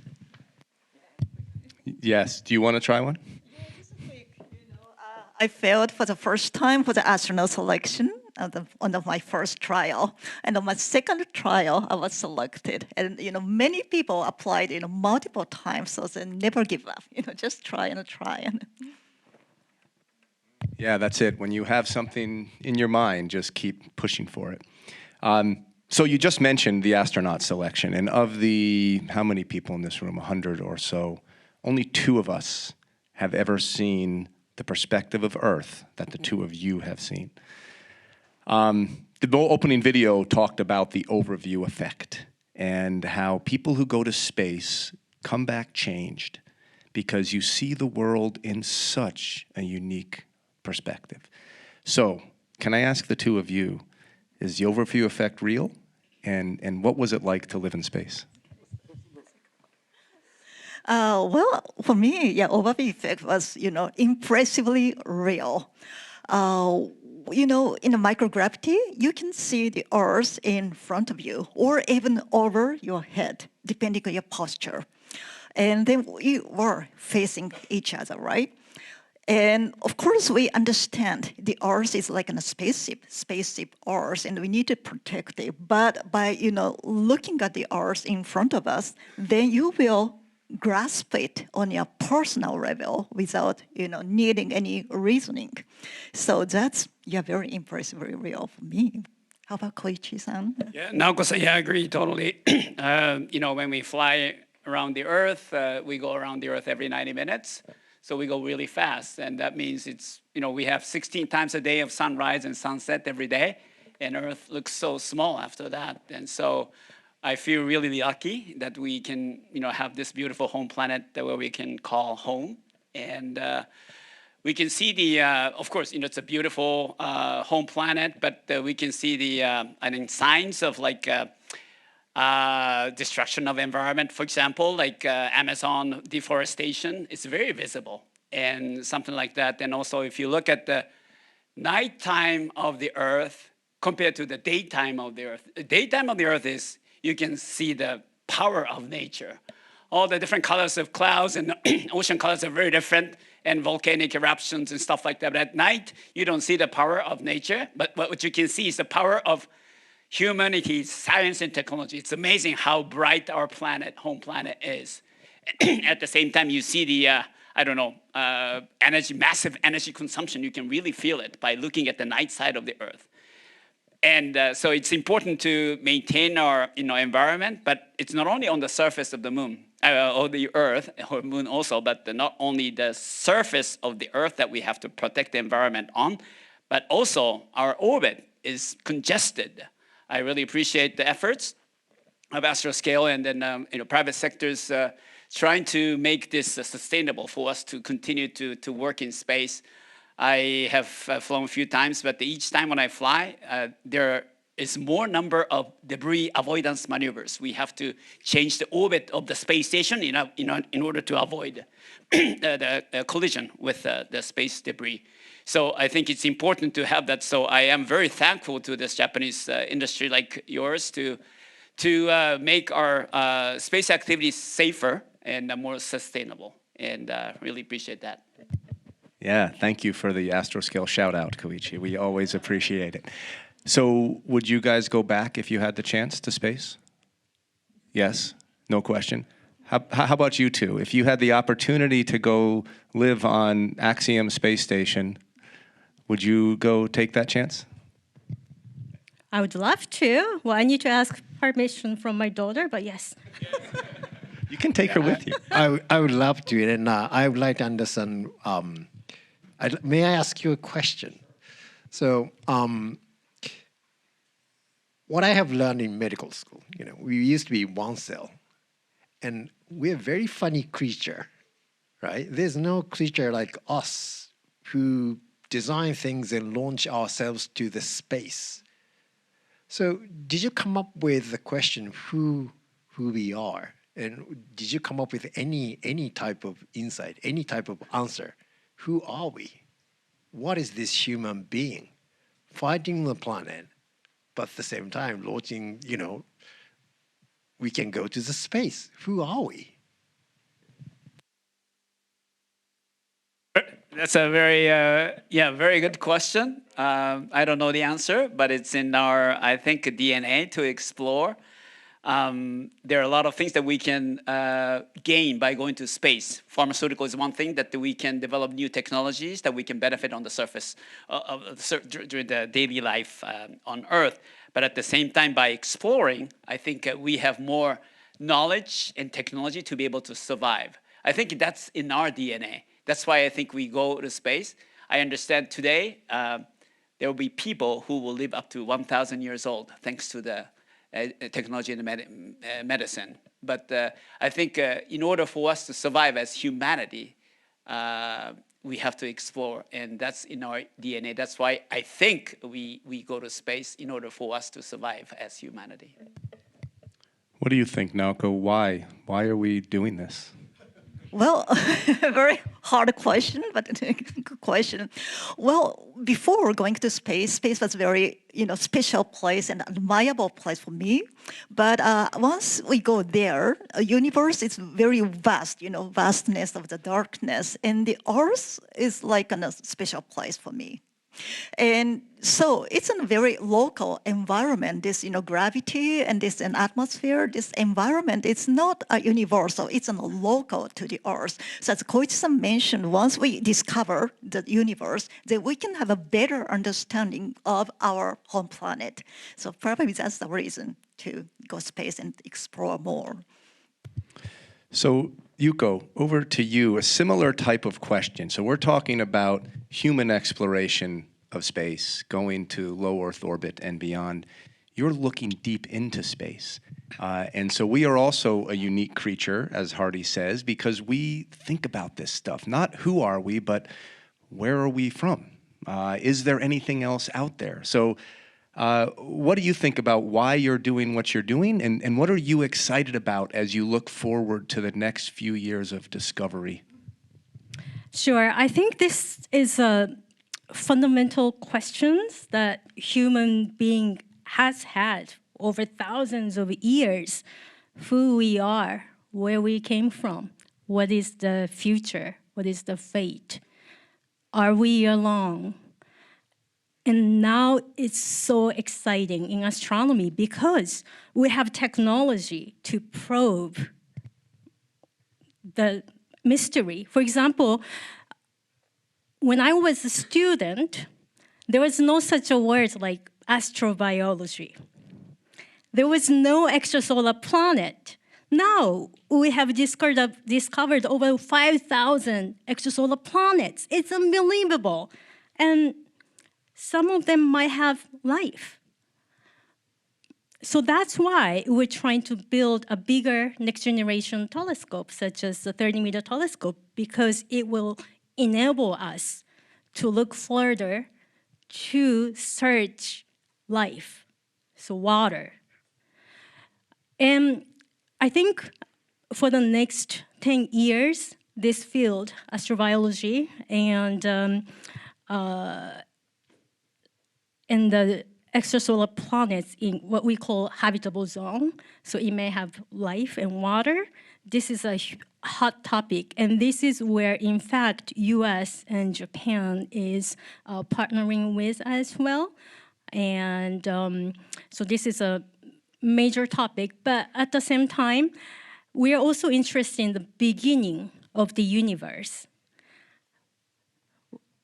S3: Yes. Do you want to try one?
S4: I failed for the first time for the astronaut selection on my first trial. And on my second trial, I was selected. And many people applied multiple times, so they never give up. Just try and try.
S3: Yeah, that's it. When you have something in your mind, just keep pushing for it. So you just mentioned the astronaut selection, and of the, how many people in this room, 100 or so, only 2 of us have ever seen the perspective of Earth that the 2 of you have seen. The opening video talked about the overview effect and how people who go to space come back changed because you see the world in such a unique perspective. So, can I ask the 2 of you, is the overview effect real? And what was it like to live in space?
S4: Well, for me, overview effect was, impressively real. In the microgravity, you can see the Earth in front of you or even over your head, depending on your posture. And then we were facing each other, right? And of course, we understand the Earth is like a spaceship Earth, and we need to protect it. But by, looking at the Earth in front of us, then you will grasp it on your personal level without, needing any reasoning. So that's, very impressive, very real for me. How about Koichi-san?
S5: Yeah, Naoko-san, I agree totally. When we fly around the Earth, we go around the Earth every 90 minutes. So we go really fast. And that means it's, we have 16 times a day of sunrise and sunset every day. And Earth looks so small after that. And so I feel really lucky that we can, have this beautiful home planet where we can call home. And we can see the, of course, it's a beautiful home planet, but we can see the, signs of like destruction of environment, for example, like Amazon deforestation. It's very visible and something like that. And also, if you look at the nighttime of the Earth compared to the daytime of the Earth, the daytime of the Earth is, you can see the power of nature. All the different colors of clouds and ocean colors are very different, and volcanic eruptions and stuff like that. But at night, you don't see the power of nature, but what you can see is the power of humanity, science, and technology. It's amazing how bright our planet, home planet, is. At the same time, you see the, massive energy consumption. You can really feel it by looking at the night side of the Earth. And so it's important to maintain our environment, but it's not only on the surface of the moon, or the Earth, or moon also, but not only the surface of the Earth that we have to protect the environment on, but also our orbit is congested. I really appreciate the efforts of Astroscale and then private sectors trying to make this sustainable for us to continue to work in space. I have flown a few times, but each time when I fly, there is more number of debris avoidance maneuvers. We have to change the orbit of the space station in order to avoid the collision with the space debris. So I think it's important to have that. So I am very thankful to this Japanese industry like yours to make our space activities safer and more sustainable. and really appreciate that.
S3: Yeah, thank you for the Astroscale shout out, Koichi. We always appreciate it. So would you guys go back if you had the chance to space? Yes, no question. How about you two? If you had the opportunity to go live on Axiom space station, would you go take that chance?
S6: I would love to. Well, I need to ask permission from my daughter, but yes.
S3: You can take her with you.
S7: I would love to, and I would like to understand. May I ask you a question? So, what I have learned in medical school, we used to be one cell, and we're a very funny creature, right? There's no creature like us who design things and launch ourselves to the space. So, did you come up with the question who we are? And did you come up with any type of insight, any type of answer? Who are we? What is this human being fighting the planet, but at the same time launching, we can go to the space. Who are we?
S5: That's a very good question. I don't know the answer, but it's in our, I think, DNA to explore. There are a lot of things that we can gain by going to space. Pharmaceutical is one thing that we can develop new technologies that we can benefit on the surface during the daily life on Earth. But at the same time, by exploring, I think we have more knowledge and technology to be able to survive. I think that's in our DNA. That's why I think we go to space. I understand today there will be people who will live up to 1,000 years old thanks to the technology and medicine. But I think in order for us to survive as humanity, we have to explore, and that's in our DNA. That's why I think we go to space in order for us to survive as humanity.
S3: What do you think, Naoko? Why are we doing this?
S4: Well, very hard question, but good question. Well, before going to space was very, special place and admirable place for me. But once we go there, a universe is very vast, vastness of the darkness, and the Earth is like a special place for me. And so it's a very local environment, this, gravity and this an atmosphere, this environment, it's not a universal, it's a local to the Earth. So as Koichi-san mentioned, once we discover the universe, then we can have a better understanding of our home planet. So probably that's the reason to go space and explore more.
S3: So Yuko, over to you, a similar type of question. So we're talking about human exploration of space, going to low Earth orbit and beyond. You're looking deep into space. And so we are also a unique creature, as Hardy says, because we think about this stuff. Not who are we, but where are we from? Is there anything else out there? So what do you think about why you're doing what you're doing, and what are you excited about as you look forward to the next few years of discovery?
S6: Sure. I think this is a fundamental questions that human being has had over thousands of years. Who we are, where we came from, what is the future, what is the fate? Are we alone? And now it's so exciting in astronomy because we have technology to probe the mystery. For example, when I was a student, there was no such a word like astrobiology. There was no extrasolar planet. Now we have discovered over 5,000 extrasolar planets. It's unbelievable. And some of them might have life. So that's why we're trying to build a bigger next generation telescope, such as the 30-meter telescope, because it will enable us to look further to search life, so water. And I think for the next 10 years, this field, astrobiology and the extrasolar planets in what we call habitable zone, so it may have life and water. This is a hot topic, and this is where, in fact, U.S. and Japan is partnering with as well. And so this is a major topic, but at the same time, we are also interested in the beginning of the universe.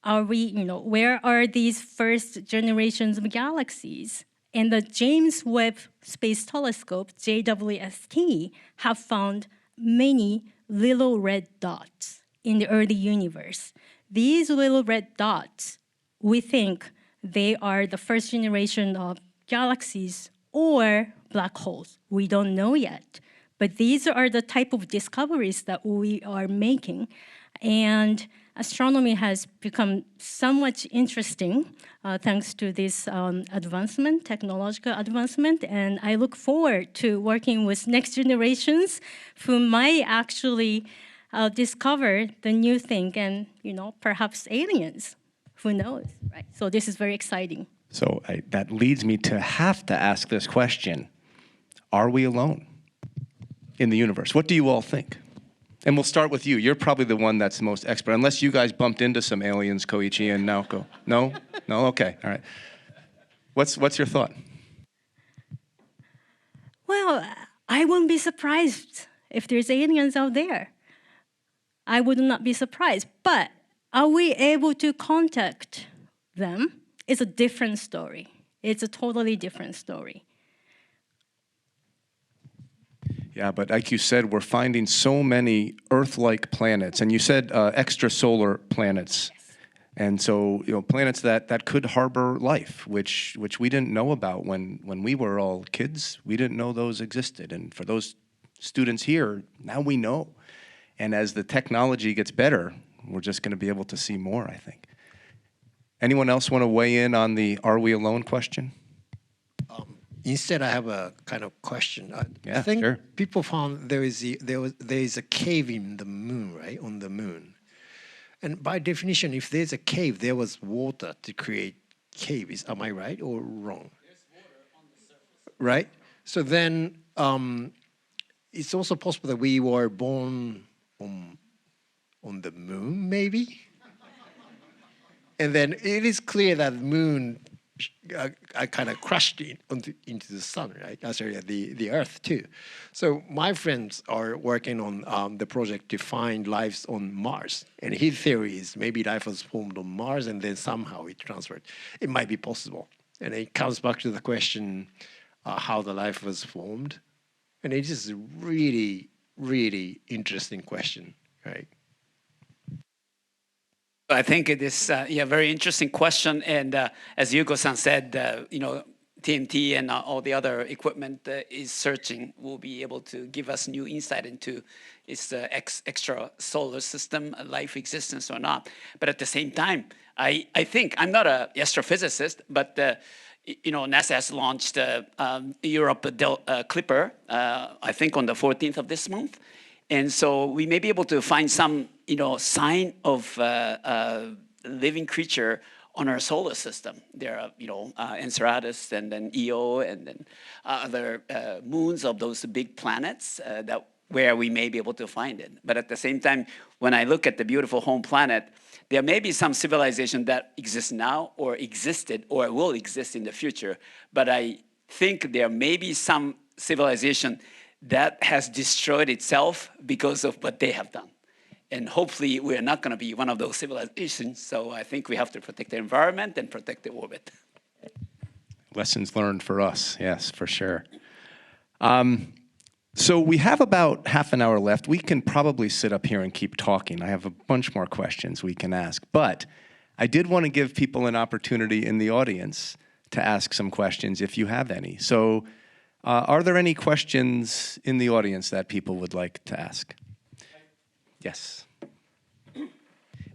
S6: Are we, where are these first generations of galaxies? And the James Webb Space Telescope, JWST, have found many little red dots in the early universe. These little red dots, we think they are the first generation of galaxies or black holes. We don't know yet. But these are the type of discoveries that we are making. And astronomy has become somewhat interesting thanks to this advancement, technological advancement. And I look forward to working with next generations who might actually discover the new thing and, perhaps aliens. Who knows, right? So this is very exciting.
S3: So that leads me to have to ask this question. Are we alone in the universe? What do you all think? And we'll start with you. You're probably the one that's most expert, unless you guys bumped into some aliens, Koichi and Naoko. No? No? Okay, all right. What's your thought?
S6: Well, I wouldn't be surprised if there's aliens out there. I would not be surprised. But are we able to contact them? It's a different story. It's a totally different story.
S3: Yeah, but like you said, we're finding so many Earth-like planets, and you said extrasolar planets. Yes. And so, planets that could harbor life, which we didn't know about when we were all kids. We didn't know those existed. And for those students here, now we know. And as the technology gets better, we're just going to be able to see more, I think. Anyone else want to weigh in on the "Are we alone" question?
S7: Instead, I have a kind of question.
S3: Yeah,
S7: I think
S3: sure.
S7: people found there is a cave in the moon, right? On the moon, and by definition, if there's a cave, there was water to create caves. Am I right or wrong? There's water on the surface. Right. So then, it's also possible that we were born on the moon, maybe. And then it is clear that the moon kind of crashed into the sun, right? Sorry, the Earth too. So my friends are working on the project to find lives on Mars. And his theory is maybe life was formed on Mars and then somehow it transferred. It might be possible. And it comes back to the question how the life was formed. And it is a really, really interesting question, right?
S5: I think it is a very interesting question, and as Yuko-san said, TMT and all the other equipment is searching will be able to give us new insight into its extra solar system life existence or not. But at the same time, I think I'm not an astrophysicist, but NASA has launched Europe Clipper, I think on the 14th of this month. And so we may be able to find some, sign of living creature on our solar system. There are, Enceladus and then Io and then other moons of those big planets where we may be able to find it. But at the same time, when I look at the beautiful home planet, there may be some civilization that exists now or existed or will exist in the future. But I think there may be some civilization that has destroyed itself because of what they have done. And hopefully we're not going to be one of those civilizations. So I think we have to protect the environment and protect the orbit.
S3: Lessons learned for us, yes, for sure. So we have about half an hour left. We can probably sit up here and keep talking. I have a bunch more questions we can ask. But I did want to give people an opportunity in the audience to ask some questions if you have any. So are there any questions in the audience that people would like to ask? Yes.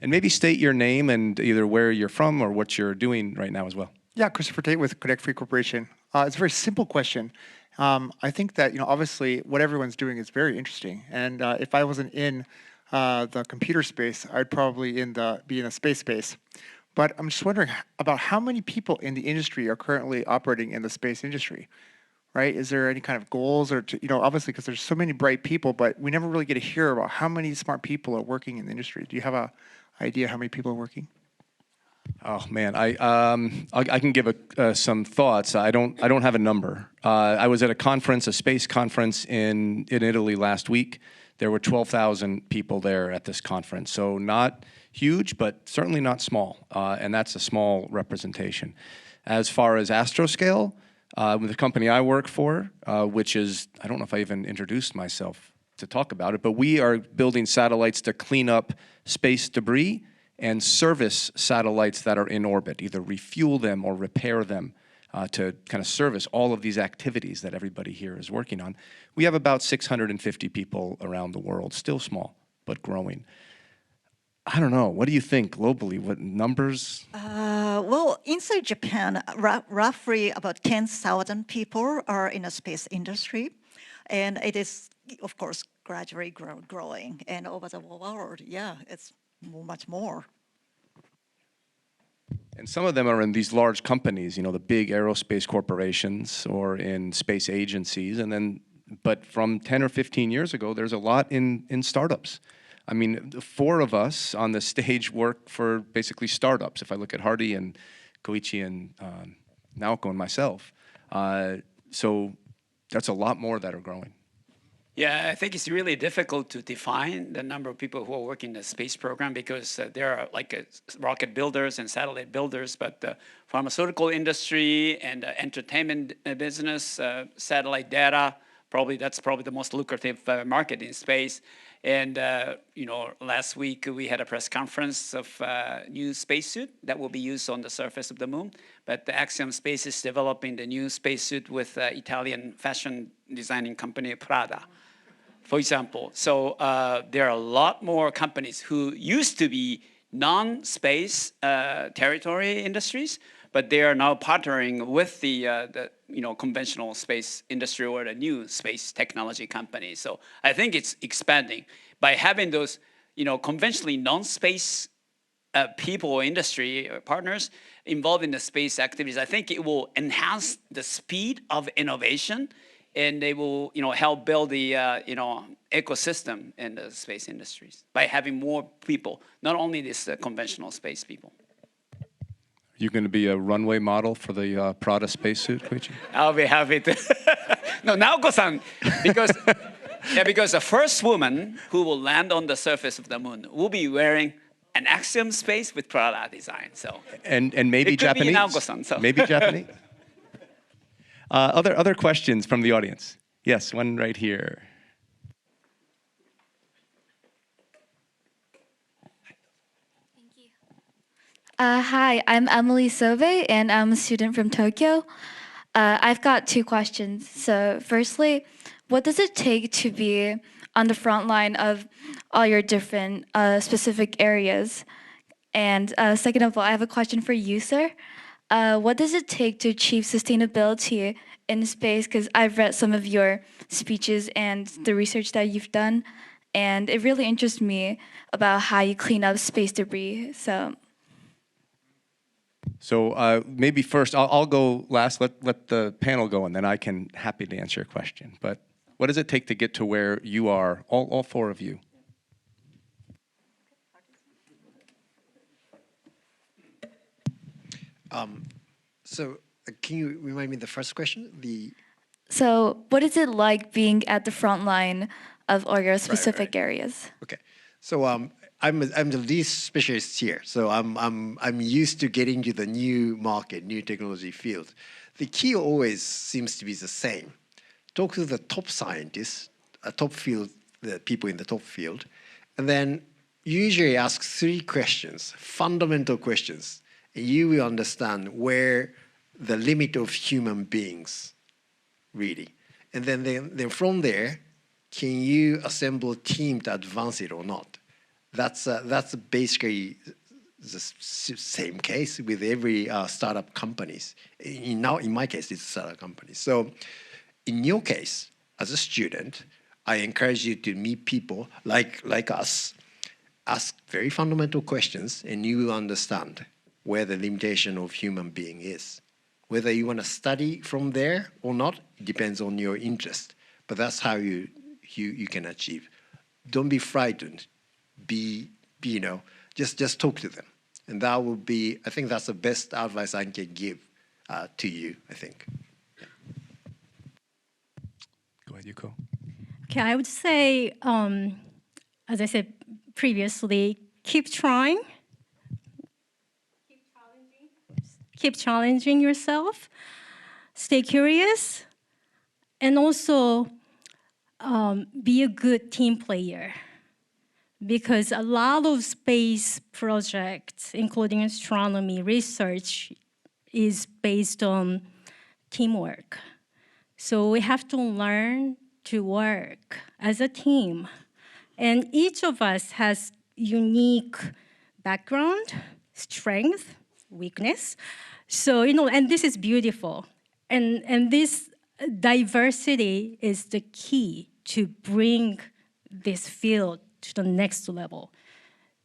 S3: And maybe state your name and either where you're from or what you're doing right now as well.
S8: Yeah, Christopher Tate with Connect Free Corporation. It's a very simple question. I think that, obviously what everyone's doing is very interesting. And if I wasn't in the computer space, I'd probably be in the space. But I'm just wondering about how many people in the industry are currently operating in the space industry. right? Is there any kind of goals or, obviously because there's so many bright people, but we never really get to hear about how many smart people are working in the industry. Do you have an idea how many people are working?
S3: Oh man, I can give some thoughts. I don't have a number. I was at a conference, a space conference in Italy last week. There were 12,000 people there at this conference, so not huge, but certainly not small, and that's a small representation. As far as Astroscale, with the company I work for, which is, I don't know if I even introduced myself to talk about it, but we are building satellites to clean up space debris and service satellites that are in orbit, either refuel them or repair them to kind of service all of these activities that everybody here is working on. We have about 650 people around the world, still small, but growing. I don't know, what do you think globally? What numbers?
S4: Well, inside Japan, roughly about 10,000 people are in the space industry. And it is, of course, gradually growing. And over the world, yeah, it's much more.
S3: And some of them are in these large companies, the big aerospace corporations or in space agencies. And then, but from 10 or 15 years ago, there's a lot in startups. I mean, the 4 of us on the stage work for basically startups. If I look at Hardy and Koichi and Naoko and myself. So that's a lot more that are growing.
S5: Yeah, I think it's really difficult to define the number of people who are working in the space program because there are like rocket builders and satellite builders, but the pharmaceutical industry and entertainment business, satellite data, that's probably the most lucrative market in space. And last week we had a press conference of a new spacesuit that will be used on the surface of the moon. But the Axiom Space is developing the new spacesuit with Italian fashion designing company Prada, for example. So there are a lot more companies who used to be non-space territory industries, but they are now partnering with the conventional space industry or the new space technology companies. So I think it's expanding by having those conventionally non-space people or industry partners involved in the space activities. I think it will enhance the speed of innovation, and they will help build the ecosystem in the space industries by having more people, not only this conventional space people.
S3: You going to be a runway model for the Prada spacesuit, Koichi?
S5: I'll be happy to. No, Naoko-san, because the first woman who will land on the surface of the moon will be wearing an Axiom space with Prada design. So
S3: and maybe
S5: it could
S3: Japanese.
S5: Be Naoko-san, so.
S3: Maybe Japanese. Other questions from the audience? Yes, one right here.
S9: Hi, I'm Emily Sobe, and I'm a student from Tokyo. I've got 2 questions. So firstly, what does it take to be on the front line of all your different specific areas? And second of all, I have a question for you, sir. What does it take to achieve sustainability in space? Because I've read some of your speeches and the research that you've done, and it really interests me about how you clean up space debris.
S3: So maybe first, I'll go last, let the panel go, and then I can happy to answer your question. But what does it take to get to where you are, all 4 of you?
S7: So can you remind me the first question?
S9: So what is it like being at the front line of all your specific areas?
S7: Okay, so I'm the lead specialist here, so I'm used to getting to the new market, new technology field. The key always seems to be the same. Talk to the top scientists, top field, the people in the top field, and then usually ask 3 questions, fundamental questions, and you will understand where the limit of human beings, really. And then from there, can you assemble a team to advance it or not? That's basically the same case with every startup companies. In my case, it's startup companies. So in your case, as a student, I encourage you to meet people like us, ask very fundamental questions, and you will understand where the limitation of human being is. Whether you want to study from there or not, depends on your interest. But that's how you can achieve. Don't be frightened. Just talk to them. And that will be, I think that's the best advice I can give to you, I think. Yeah.
S3: Go ahead, Yuko.
S6: Okay, I would say, as I said previously, keep trying. Keep challenging yourself. Stay curious. And also be a good team player. Because a lot of space projects, including astronomy research, is based on teamwork. So we have to learn to work as a team. And each of us has unique background, strength, weakness. So, and this is beautiful. And this diversity is the key to bring this field to the next level.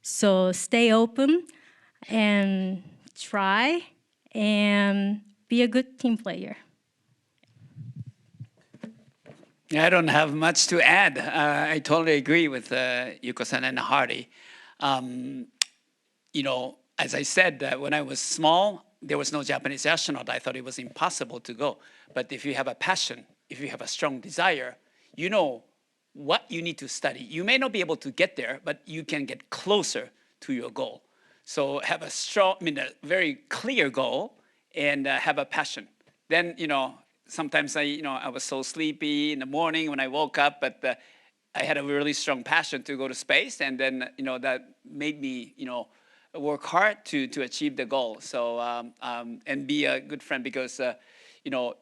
S6: So stay open and try and be a good team player.
S5: I don't have much to add. I totally agree with Yuko-san and Hardy. As I said, when I was small, there was no Japanese astronaut. I thought it was impossible to go. But if you have a passion, if you have a strong desire, you know what you need to study. You may not be able to get there, but you can get closer to your goal. So have a a very clear goal and have a passion. Then, sometimes I was so sleepy in the morning when I woke up, but I had a really strong passion to go to space, and then that made me work hard to achieve the goal. So and be a good friend, because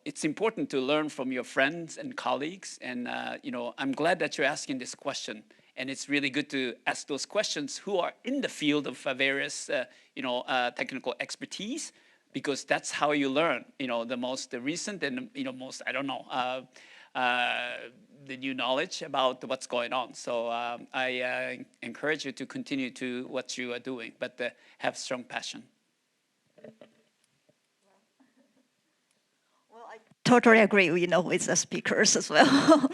S5: it's important to learn from your friends and colleagues. And I'm glad that you're asking this question. And it's really good to ask those questions who are in the field of various technical expertise, because that's how you learn, the recent and, most, the new knowledge about what's going on. So I encourage you to continue to what you are doing, but have strong passion.
S4: Well, I totally agree, with the speakers as well.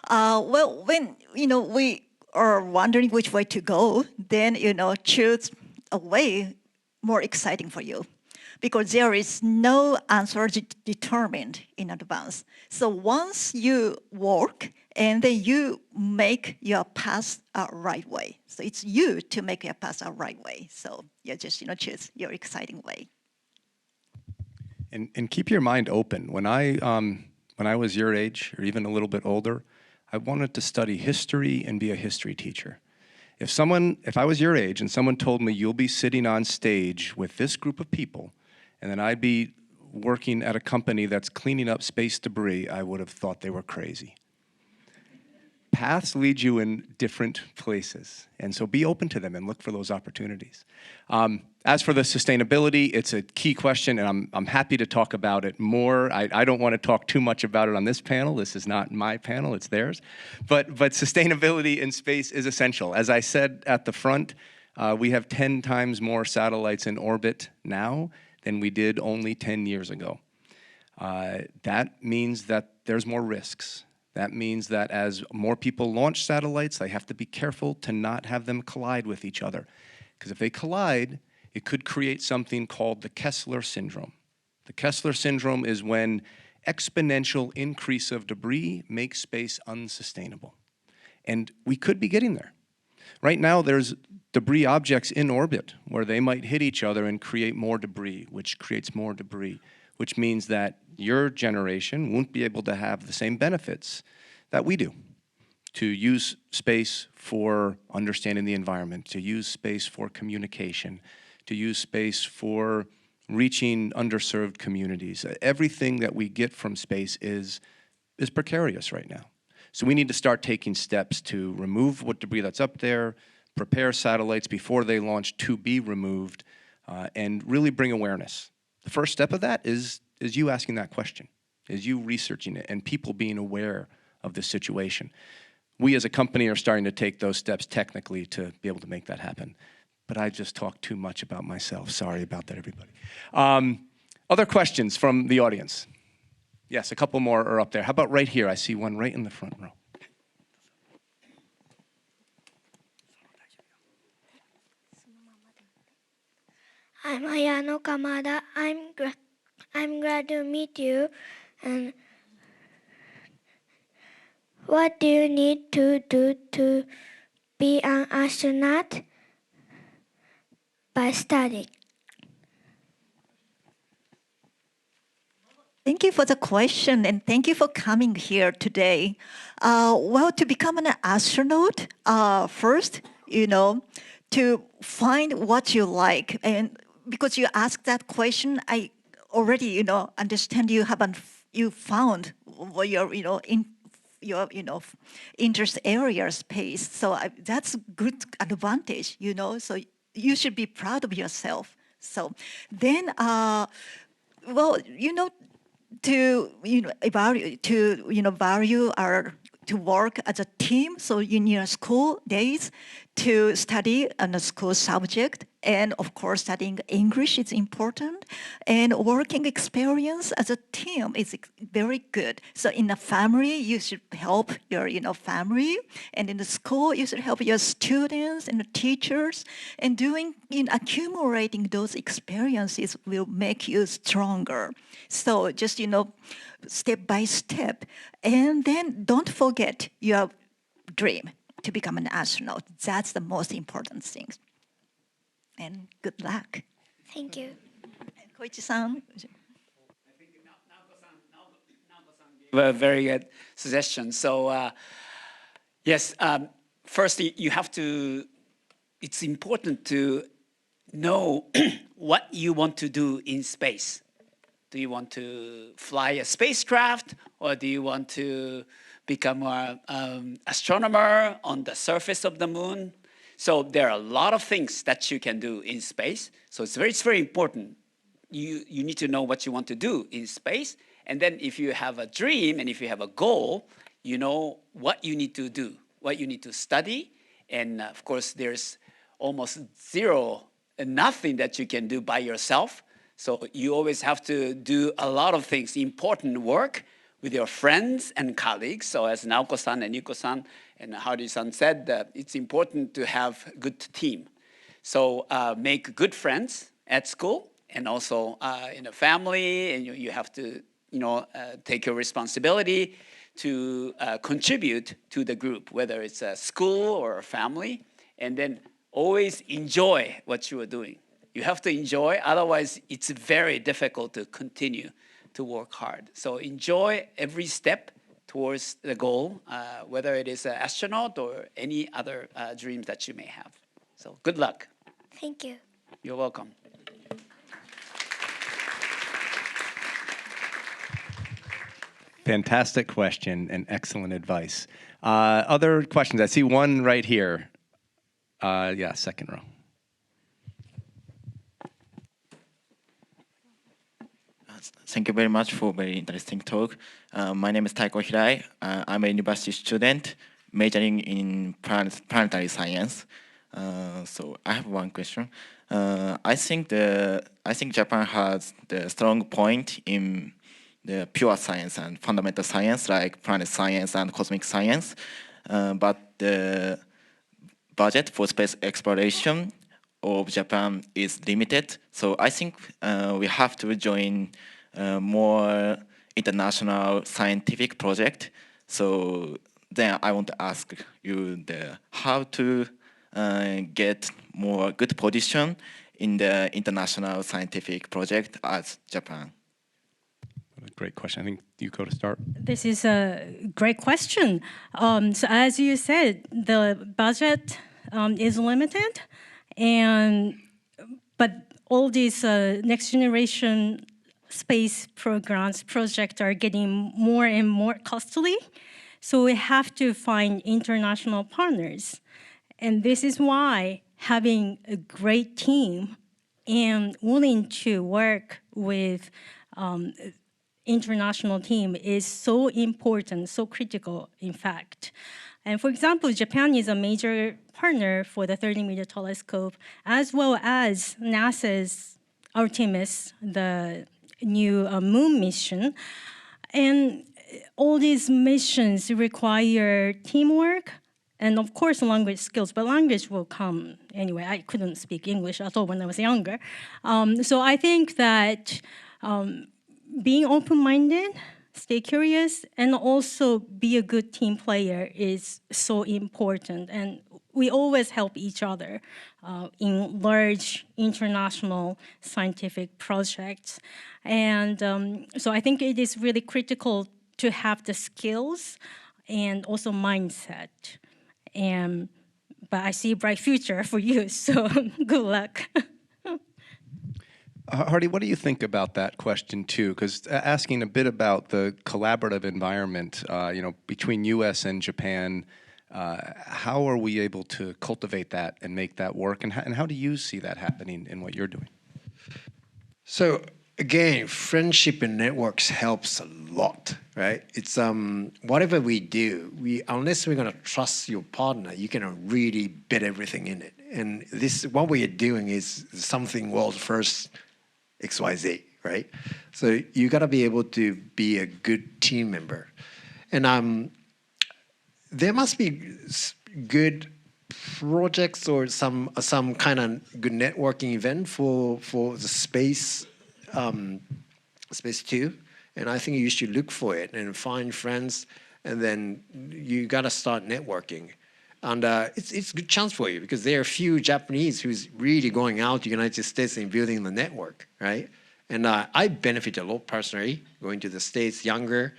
S4: Well, when, we are wondering which way to go, then, choose a way more exciting for you, because there is no answer determined in advance. So once you work and then you make your path a right way. So it's you to make your path a right way. So you just, choose your exciting way.
S3: And keep your mind open. When I was your age, or even a little bit older, I wanted to study history and be a history teacher. If I was your age and someone told me you'll be sitting on stage with this group of people, and then I'd be working at a company that's cleaning up space debris, I would have thought they were crazy. Paths lead you in different places, and so be open to them and look for those opportunities. As for the sustainability, it's a key question, and I'm happy to talk about it more. I don't want to talk too much about it on this panel. This is not my panel, it's theirs. But sustainability in space is essential. As I said at the front, we have 10 times more satellites in orbit now than we did only 10 years ago. That means that there's more risks. That means that as more people launch satellites, they have to be careful to not have them collide with each other. Because if they collide, it could create something called the Kessler syndrome. The Kessler syndrome is when exponential increase of debris makes space unsustainable. And we could be getting there. Right now, there's debris objects in orbit where they might hit each other and create more debris, which creates more debris, which means that your generation won't be able to have the same benefits that we do, to use space for understanding the environment, to use space for communication, to use space for reaching underserved communities. Everything that we get from space is precarious right now. So we need to start taking steps to remove what debris that's up there, prepare satellites before they launch to be removed, and really bring awareness. The first step of that is you asking that question, is you researching it, and people being aware of the situation. We as a company are starting to take those steps technically to be able to make that happen. But I just talked too much about myself. Sorry about that, everybody. Other questions from the audience? Yes, a couple more are up there. How about right here? I see one right in the front row.
S10: I'm Ayano Kamada. I'm glad to meet you. And what do you need to do to be an astronaut? By studying.
S4: Thank you for the question, and thank you for coming here today. Well, to become an astronaut, first, to find what you like, and because you asked that question, I already, understand you found what your, in your, interest area space. So that's good advantage, So you should be proud of yourself. So then, well, to value our to work as a team. So in your school days, to study on a school subject, and of course studying English is important, and working experience as a team is very good. So in a family, you should help your family, and in the school, you should help your students and the teachers, and accumulating those experiences will make you stronger. So just step by step, and then don't forget your dream to become an astronaut. That's the most important thing. And good luck.
S10: Thank you.
S4: Koichi-san.
S5: A very good suggestion. So yes, firstly, it's important to know what you want to do in space. Do you want to fly a spacecraft, or do you want to become an astronomer on the surface of the moon? So there are a lot of things that you can do in space. So it's very important. You need to know what you want to do in space. And then if you have a dream and if you have a goal, you know what you need to do, what you need to study. And of course, there's almost nothing that you can do by yourself. So you always have to do a lot of things, important work with your friends and colleagues. So as Naoko-san and Yuko-san and Haruhi-san said, it's important to have a good team. So make good friends at school and also in a family, and you have to take your responsibility to contribute to the group, whether it's a school or a family, and then always enjoy what you are doing. You have to enjoy, otherwise it's very difficult to continue to work hard. So enjoy every step towards the goal, whether it is an astronaut or any other dreams that you may have. So good luck.
S10: Thank you.
S5: You're welcome.
S3: Fantastic question and excellent advice. Other questions? I see one right here. Yeah, second row.
S11: Thank you very much for a very interesting talk. My name is Taiko Hirai. I'm a university student majoring in planetary science. So I have one question. I think Japan has the strong point in the pure science and fundamental science, like planet science and cosmic science, but the budget for space exploration of Japan is limited. So I think we have to join more international scientific project. So then I want to ask you how to get more good position in the international scientific project as Japan.
S3: Great question. I think Yuko to start.
S6: This is a great question. So as you said, the budget is limited, but all these next generation space projects are getting more and more costly. So we have to find international partners. And this is why having a great team and willing to work with international team is so important, so critical, in fact. And for example, Japan is a major partner for the 30-meter telescope, as well as NASA's Artemis, the new moon mission. And all these missions require teamwork and, of course, language skills, but language will come anyway. I couldn't speak English at all when I was younger. So I think that being open-minded, stay curious, and also be a good team player is so important. And we always help each other in large international scientific projects. And so I think it is really critical to have the skills and also mindset. But I see a bright future for you, so good luck.
S3: Hardy, what do you think about that question too? Because asking a bit about the collaborative environment, between U.S. and Japan, how are we able to cultivate that and make that work? And how do you see that happening in what you're doing?
S7: So again, friendship and networks helps a lot, right? It's whatever we do, unless we're gonna trust your partner, you cannot really bet everything in it. And what we are doing is something world first. XYZ, right? So you got to be able to be a good team member. And there must be good projects or some kind of good networking event for the space too. And I think you should look for it and find friends, and then you got to start networking. And it's a good chance for you because there are a few Japanese who's really going out to the United States and building the network, right? And I benefit a lot personally going to the States younger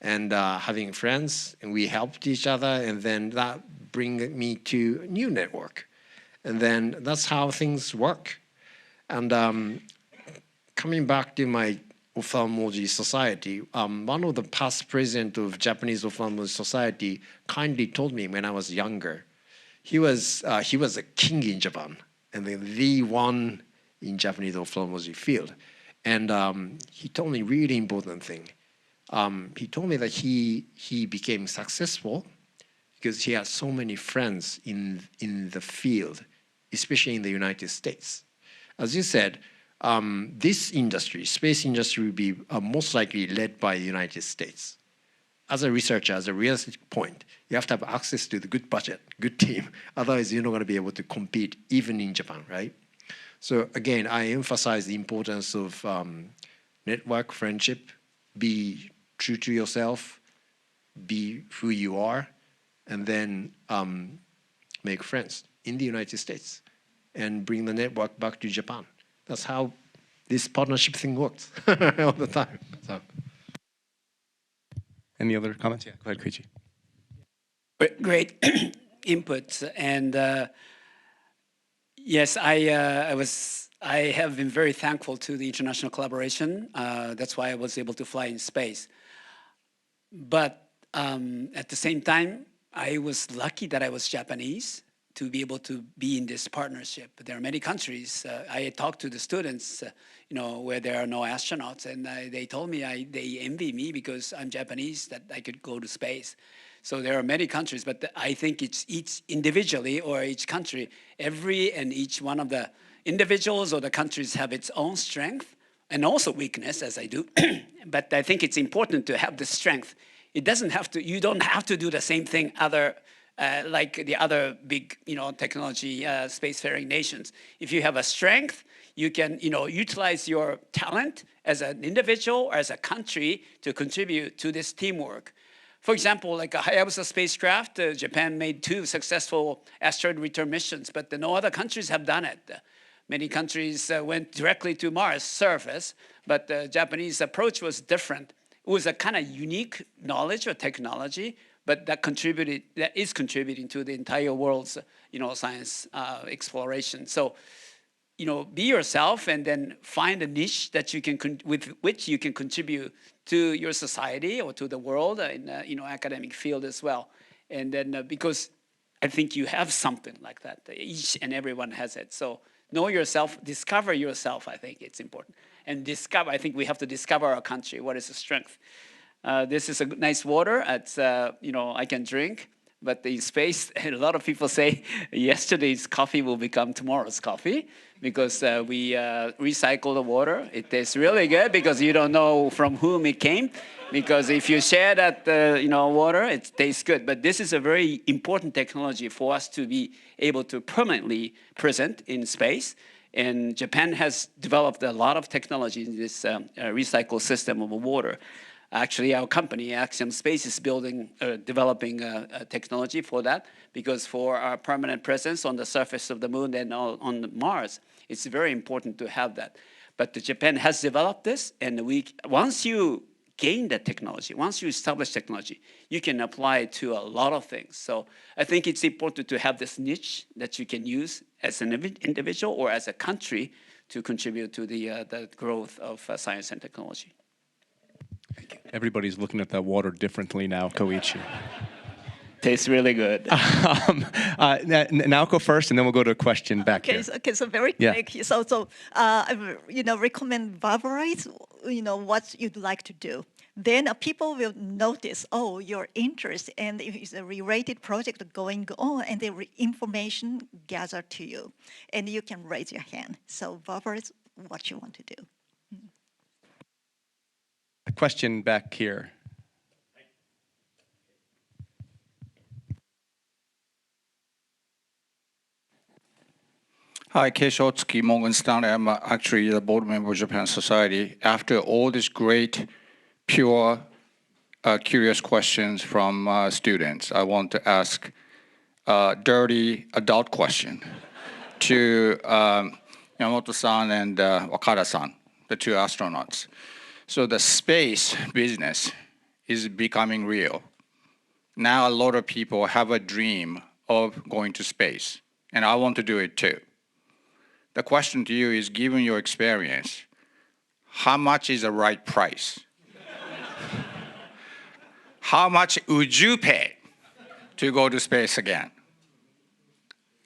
S7: and having friends, and we helped each other, and then that bring me to a new network. And then that's how things work. And coming back to my Ophthalmology Society, one of the past president of Japanese Ophthalmology Society kindly told me when I was younger, he was a king in Japan and the one in Japanese ophthalmology field. And he told me a really important thing. He told me that he became successful because he had so many friends in the field, especially in the United States. As you said, this industry, space industry, will be most likely led by the United States. As a researcher, as a realistic point, you have to have access to the good budget, good team. Otherwise, you're not going to be able to compete even in Japan, right? So again, I emphasize the importance of network, friendship, be true to yourself, be who you are, and then make friends in the United States and bring the network back to Japan. That's how this partnership thing works all the time. So.
S3: Any other comments? Yeah, go ahead, Koichi.
S5: Great inputs. And yes, I have been very thankful to the international collaboration. That's why I was able to fly in space. But at the same time, I was lucky that I was Japanese to be able to be in this partnership. There are many countries. I talked to the students, where there are no astronauts, and they told me they envy me because I'm Japanese, that I could go to space. So there are many countries, but I think it's each individually or each country, every and each one of the individuals or the countries have its own strength and also weakness, as I do. But I think it's important to have the strength. It doesn't have to. You don't have to do the same thing like the other big, technology spacefaring nations. If you have a strength, you can, utilize your talent as an individual or as a country to contribute to this teamwork. For example, like a Healios spacecraft, Japan made 2 successful asteroid return missions, but no other countries have done it. Many countries went directly to Mars surface, but the Japanese approach was different. It was a kind of unique knowledge or technology, but that is contributing to the entire world's, science exploration. So, be yourself and then find a niche that you can with which you can contribute to your society or to the world in academic field as well. And then because I think you have something like that. Each and everyone has it. So know yourself, discover yourself. I think it's important. And I think we have to discover our country. What is the strength? This is a nice water. It's I can drink, but in space, a lot of people say yesterday's coffee will become tomorrow's coffee because we recycle the water. It tastes really good because you don't know from whom it came. Because if you share that water, it tastes good. But this is a very important technology for us to be able to permanently present in space. And Japan has developed a lot of technology in this recycle system of water. Actually, our company, Axiom Space, is developing a technology for that, because for our permanent presence on the surface of the moon and on Mars, it's very important to have that. But Japan has developed this, and once you gain that technology, once you establish technology, you can apply it to a lot of things. So I think it's important to have this niche that you can use as an individual or as a country to contribute to the growth of science and technology.
S3: Everybody's looking at that water differently now, Koichi.
S5: Tastes really good.
S3: Naoko first, and then we'll go to a question back here.
S4: Okay, so very quick. Yeah. So I recommend vaporize, what you'd like to do. Then people will notice, oh, your interest, and if it's a related project going on, and the information gathered to you, and you can raise your hand. So vaporize what you want to do.
S3: A question back here.
S12: Hi, Keisho Otsuki, Morgan Stanley. I'm actually the board member of Japan Society. After all this great, pure, curious questions from students, I want to ask a dirty adult question to Yamamoto-san and Wakata-san, the two astronauts. So the space business is becoming real. Now a lot of people have a dream of going to space, and I want to do it too. The question to you is, given your experience, how much is the right price? How much would you pay to go to space again?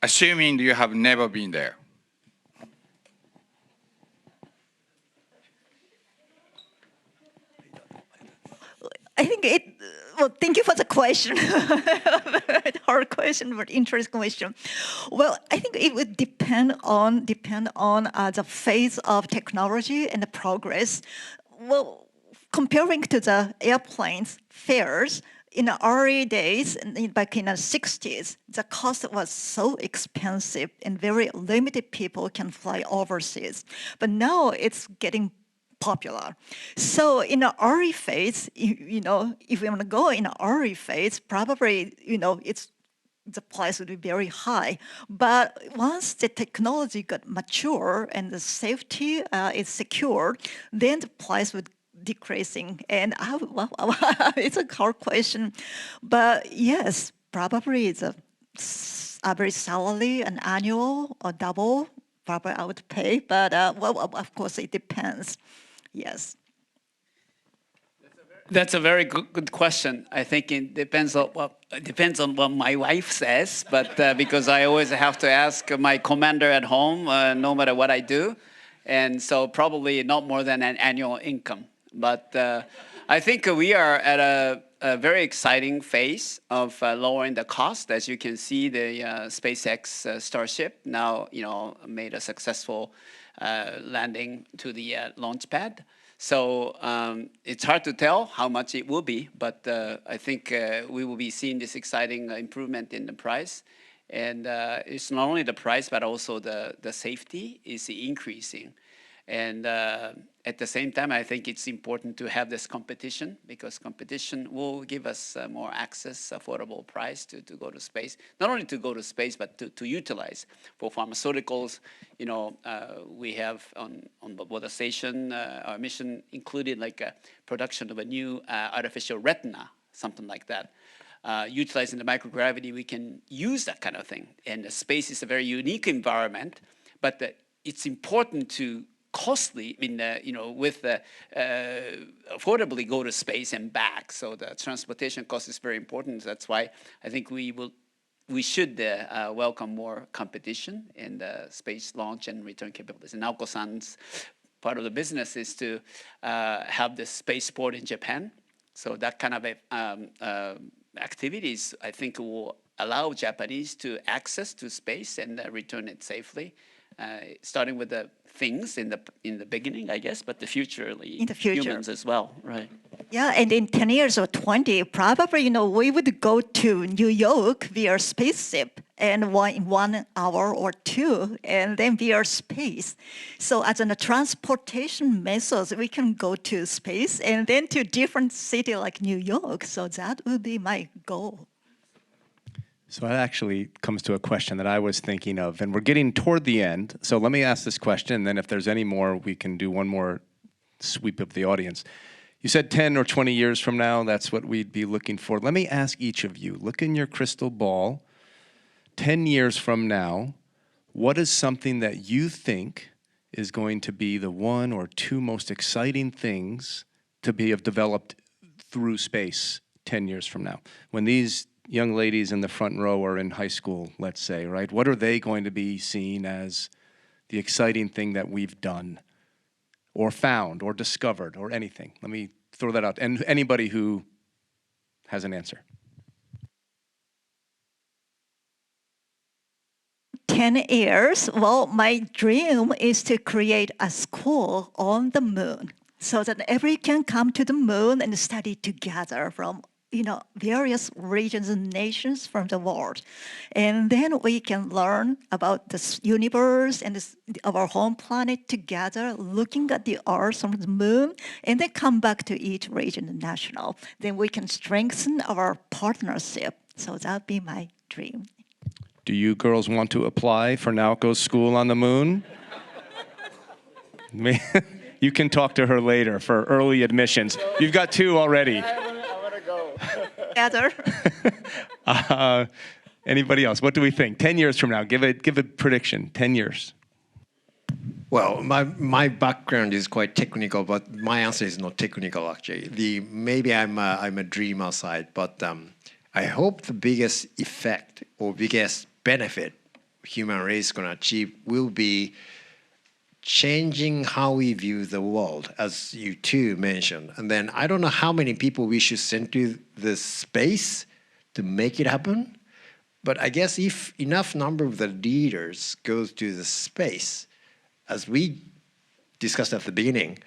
S12: Assuming you have never been there.
S4: I think thank you for the question. Hard question, but interesting question. Well, I think it would depend on the phase of technology and the progress. Well, comparing to the airplanes fares, in the early days, back in the 60s, the cost was so expensive and very limited people can fly overseas. But now it's getting popular. So in the early phase, if we want to go in the early phase, probably, the price would be very high. But once the technology got mature and the safety is secure, then the price would decreasing. And it's a hard question. But yes, probably it's a average salary, an annual or double, probably I would pay. But of course, it depends. Yes.
S5: That's a very good question. I think it depends on what my wife says, but because I always have to ask my commander at home, no matter what I do, and so probably not more than an annual income. But I think we are at a very exciting phase of lowering the cost. As you can see, the SpaceX Starship now made a successful landing to the launch pad. So it's hard to tell how much it will be, but I think we will be seeing this exciting improvement in the price. And it's not only the price, but also the safety is increasing. And at the same time, I think it's important to have this competition, because competition will give us more access, affordable price to go to space. Not only to go to space, but to utilize. For pharmaceuticals, we have on the water station, our mission included like a production of a new artificial retina, something like that. Utilizing the microgravity, we can use that kind of thing. And the space is a very unique environment, but it's important to costly, affordably go to space and back. So the transportation cost is very important. That's why I think we should welcome more competition in the space launch and return capabilities. And Naoko-san's part of the business is to have the spaceport in Japan. So that kind of activities, I think, will allow Japanese to access to space and return it safely, starting with the things in the beginning, I guess, but the future,
S4: in the future,
S5: humans as well, right?
S4: Yeah, and in 10 years or 20, probably, we would go to New York via spaceship and in 1 hour or 2, and then via space. So as a transportation methods, we can go to space and then to different city like New York. So that would be my goal.
S3: So that actually comes to a question that I was thinking of, and we're getting toward the end. So let me ask this question, and then if there's any more, we can do one more sweep of the audience. You said 10 or 20 years from now, that's what we'd be looking for. Let me ask each of you, look in your crystal ball. 10 years from now, what is something that you think is going to be the 1 or 2 most exciting things to have developed through space 10 years from now? When these young ladies in the front row are in high school, let's say, right? What are they going to be seeing as the exciting thing that we've done or found or discovered or anything? Let me throw that out. And anybody who has an answer.
S4: 10 years, well, my dream is to create a school on the moon so that everyone can come to the moon and study together from various regions and nations from the world. And then we can learn about the universe and our home planet together, looking at the Earth from the moon, and then come back to each region and national. Then we can strengthen our partnership. So that'd be my dream.
S3: Do you girls want to apply for Naoko's school on the moon? You can talk to her later for early admissions. You've got 2 already.
S4: Together.
S3: Anybody else? What do we think? 10 years from now, give a prediction. 10 years.
S7: Well, my background is quite technical, but my answer is not technical actually. Maybe I'm a dreamer side, but I hope the biggest effect or biggest benefit human race is going to achieve will be changing how we view the world, as you two mentioned. And then I don't know how many people we should send to the space to make it happen. But I guess if enough number of the leaders goes to the space, as we discussed at the beginning,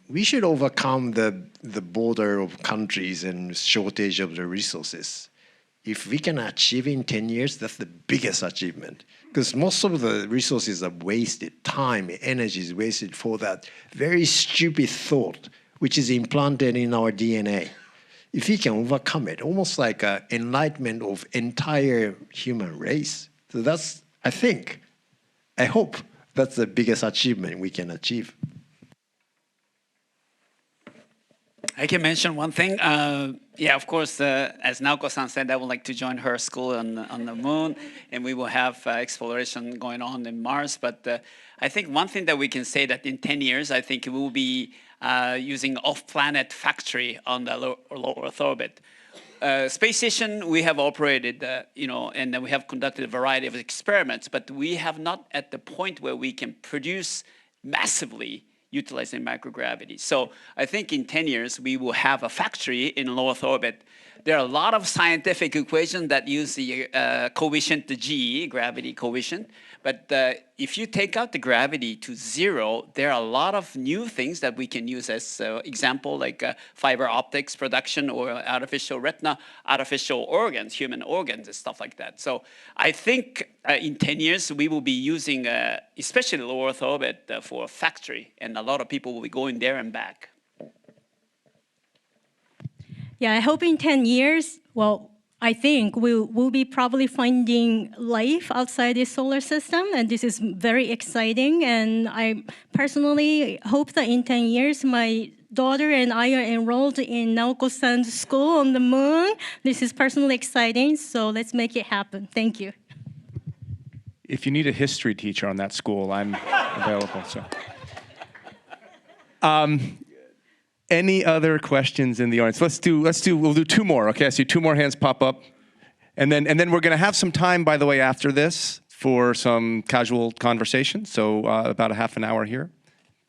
S7: we should overcome the border of countries and shortage of the resources. If we can achieve in 10 years, that's the biggest achievement. Because most of the resources are wasted, time, energy is wasted for that very stupid thought, which is implanted in our DNA. If we can overcome it, almost like an enlightenment of entire human race. So that's, I hope that's the biggest achievement we can achieve.
S5: I can mention one thing. Yeah, of course, as Naoko-san said, I would like to join her school on the moon, and we will have exploration going on in Mars. But I think one thing that we can say that in 10 years, I think we will be using off-planet factory on the low Earth orbit. Space station, we have operated, and then we have conducted a variety of experiments, but we have not at the point where we can produce massively utilizing microgravity. So I think in 10 years, we will have a factory in low Earth orbit. There are a lot of scientific equations that use the coefficient, the G, gravity coefficient. But if you take out the gravity to 0, there are a lot of new things that we can use as example, like fiber optics production or artificial retina, artificial organs, human organs and stuff like that. So I think in 10 years, we will be using, especially low Earth orbit for a factory, and a lot of people will be going there and back.
S6: Yeah, I hope in 10 years, well, I think we'll be probably finding life outside the solar system, and this is very exciting. And I personally hope that in 10 years, my daughter and I are enrolled in Naoko-san's school on the moon. This is personally exciting, so let's make it happen. Thank you.
S3: If you need a history teacher on that school, I'm available. So. Any other questions in the audience? We'll do 2 more, okay? I see 2 more hands pop up. And then we're gonna have some time, by the way, after this for some casual conversation. So about a half an hour here,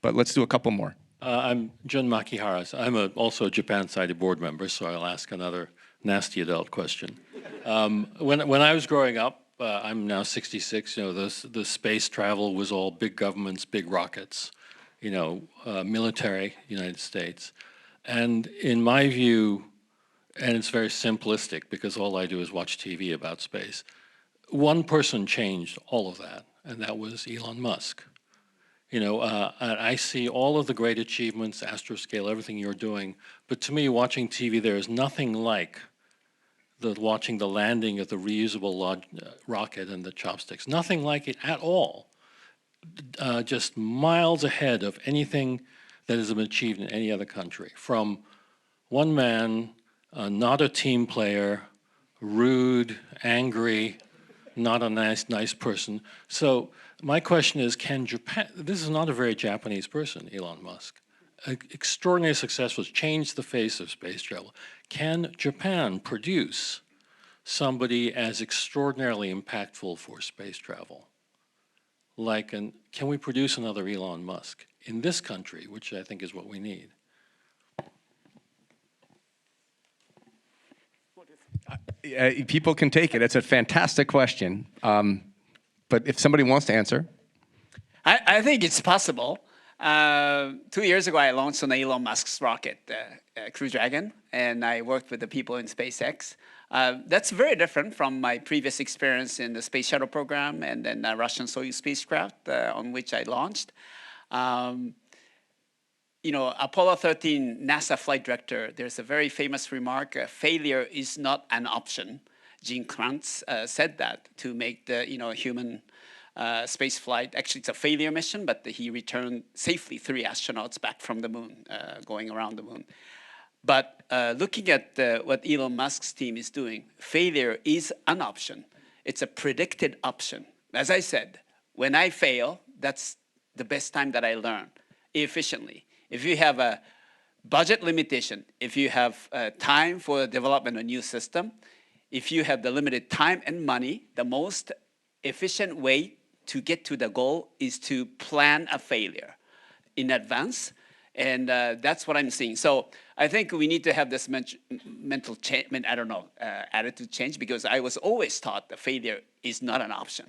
S3: but let's do a couple more.
S13: I'm Jun Makihara. I'm also a Japan-sided board member, so I'll ask another nasty adult question. When I was growing up, I'm now 66. You know, the space travel was all big governments, big rockets. You know, military, United States, and in my view, and it's very simplistic because all I do is watch TV about space. One person changed all of that, and that was Elon Musk. You know, I see all of the great achievements, Astroscale, everything you're doing, but to me, watching TV, there is nothing like watching the landing of the reusable rocket and the chopsticks. Nothing like it at all. Just miles ahead of anything that has been achieved in any other country. From one man, not a team player, rude, angry, not a nice person. So my question is, can Japan, this is not a very Japanese person, Elon Musk, extraordinarily successful, changed the face of space travel. Can Japan produce somebody as extraordinarily impactful for space travel? Can we produce another Elon Musk in this country, which I think is what we need?
S3: People can take it. It's a fantastic question. But if somebody wants to answer.
S5: I think it's possible. 2 years ago, I launched on Elon Musk's rocket, Crew Dragon, and I worked with the people in SpaceX. That's very different from my previous experience in the space shuttle program and then Russian Soyuz spacecraft on which I launched. You know, Apollo 13 NASA flight director, there's a very famous remark, failure is not an option. Gene Kranz said that to make the human space flight. Actually, it's a failure mission, but he returned safely 3 astronauts back from the moon, going around the moon. But looking at what Elon Musk's team is doing, failure is an option. It's a predicted option. As I said, when I fail, that's the best time that I learn efficiently. If you have a budget limitation, if you have time for the development of a new system, if you have the limited time and money, the most efficient way to get to the goal is to plan a failure in advance. And that's what I'm seeing. So I think we need to have this mental change, attitude change, because I was always taught that failure is not an option.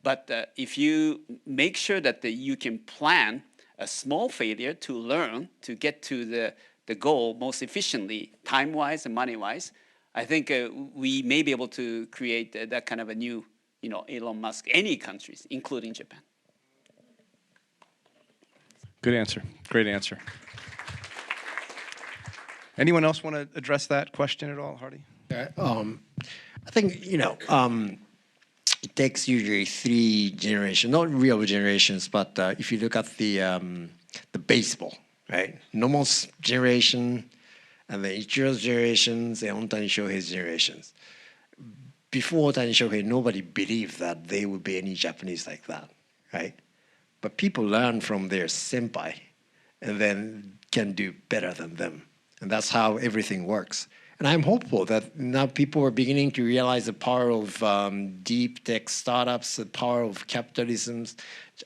S5: But if you make sure that you can plan a small failure to learn, to get to the goal most efficiently, time-wise and money-wise, I think we may be able to create that kind of a new, Elon Musk, any countries, including Japan.
S3: Good answer. Great answer. Anyone else want to address that question at all, Hardy?
S7: I think, it takes usually 3 generations, not real generations, but if you look at the baseball, right? Nomo's generation, and then Ichiro's generations, and Ontani Shohei's generations. Before Ontani Shohei, nobody believed that there would be any Japanese like that, right? But people learn from their senpai, and then can do better than them. And that's how everything works. And I'm hopeful that now people are beginning to realize the power of deep tech startups, the power of capitalism.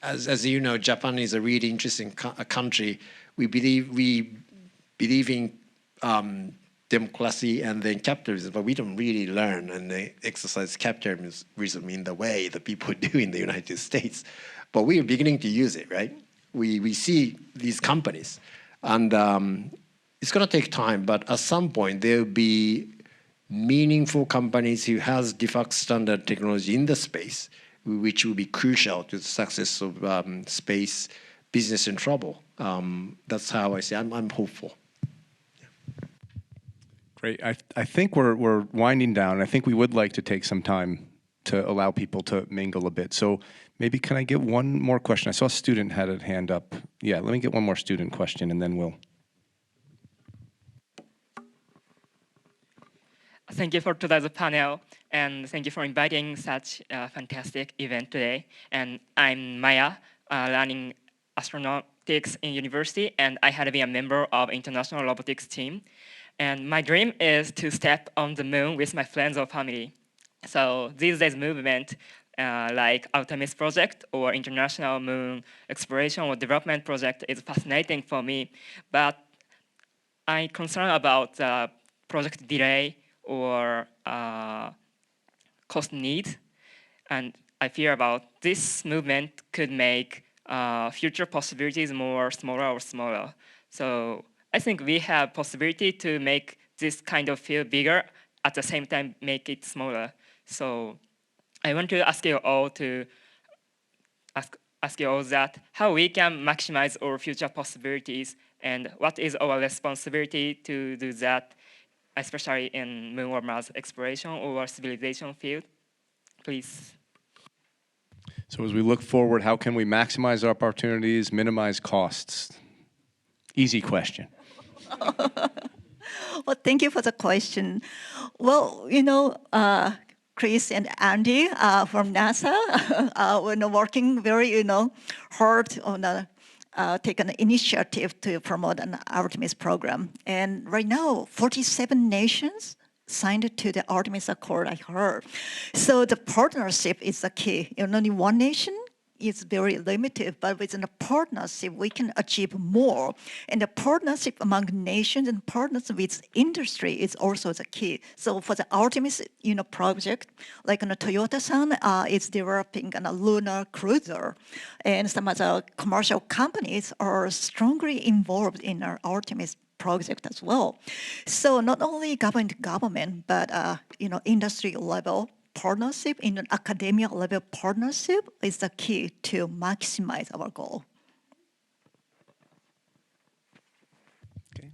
S7: As you know, Japan is a really interesting country. We believe in democracy and then capitalism, but we don't really learn and exercise capitalism in the way that people do in the United States. But we are beginning to use it, right? We see these companies, and it's going to take time, but at some point there will be meaningful companies who has de facto standard technology in the space, which will be crucial to the success of space business and travel. That's how I say. I'm hopeful.
S3: Great. I think we're winding down. I think we would like to take some time to allow people to mingle a bit. So maybe can I get one more question? I saw a student had a hand up. Yeah, let me get one more student question, and then we'll.
S14: Thank you for today's panel, and thank you for inviting such a fantastic event today. And I'm Maya, learning astronautics in university, and I had to be a member of international robotics team. And my dream is to step on the moon with my friends or family. So these days movement like Artemis project or International Moon Exploration or Development project is fascinating for me, but I'm concerned about project delay or cost need, and I fear about this movement could make future possibilities more smaller or smaller. So I think we have possibility to make this kind of field bigger, at the same time make it smaller. So I want to ask you all to ask you all that how we can maximize our future possibilities and what is our responsibility to do that, especially in Moon or Mars exploration or civilization field, please.
S3: So as we look forward, how can we maximize our opportunities, minimize costs? Easy question.
S4: Well, thank you for the question. Well, you know, Chris and Andy from NASA were working very, hard on take an initiative to promote an Artemis program. And right now, 47 nations signed to the Artemis Accord, I heard. So the partnership is the key. Only one nation is very limited, but within a partnership, we can achieve more. And the partnership among nations and partners with industry is also the key. So for the Artemis, project, like Toyota-san is developing a lunar cruiser, and some other commercial companies are strongly involved in our Artemis project as well. So not only government, but industry level partnership, in an academia level partnership is the key to maximize our goal.
S3: Okay.